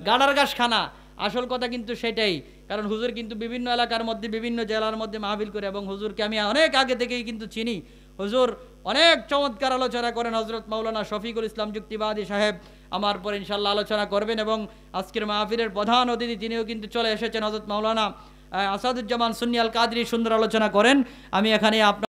Speaker 1: গাড়ার ঘাস খানা। আসল কথা কিন্তু সেটাই। কারণ হুজুর কিন্তু বিভিন্ন এলাকার মধ্যে, বিভিন্ন জেলার মধ্যে মাহফিল করে, এবং হুজুরকে আমি অনেক আগে থেকেই কিন্তু চিনি। হুজুর অনেক চমৎকার আলোচনা করেন। হযরত মাওলানা শফিকুল ইসলাম যুক্তিবাদী সাহেব আমার পর ইনশাআল্লাহ আলোচনা করবেন, এবং আজকের মাহফিলের প্রধান অতিথি তিনিও কিন্তু চলে এসেছেন, হযরত মাওলানা আসাদুজ্জামান সুন্নি আল কাদরি সুন্দর আলোচনা করেন। আমি এখানে আপনার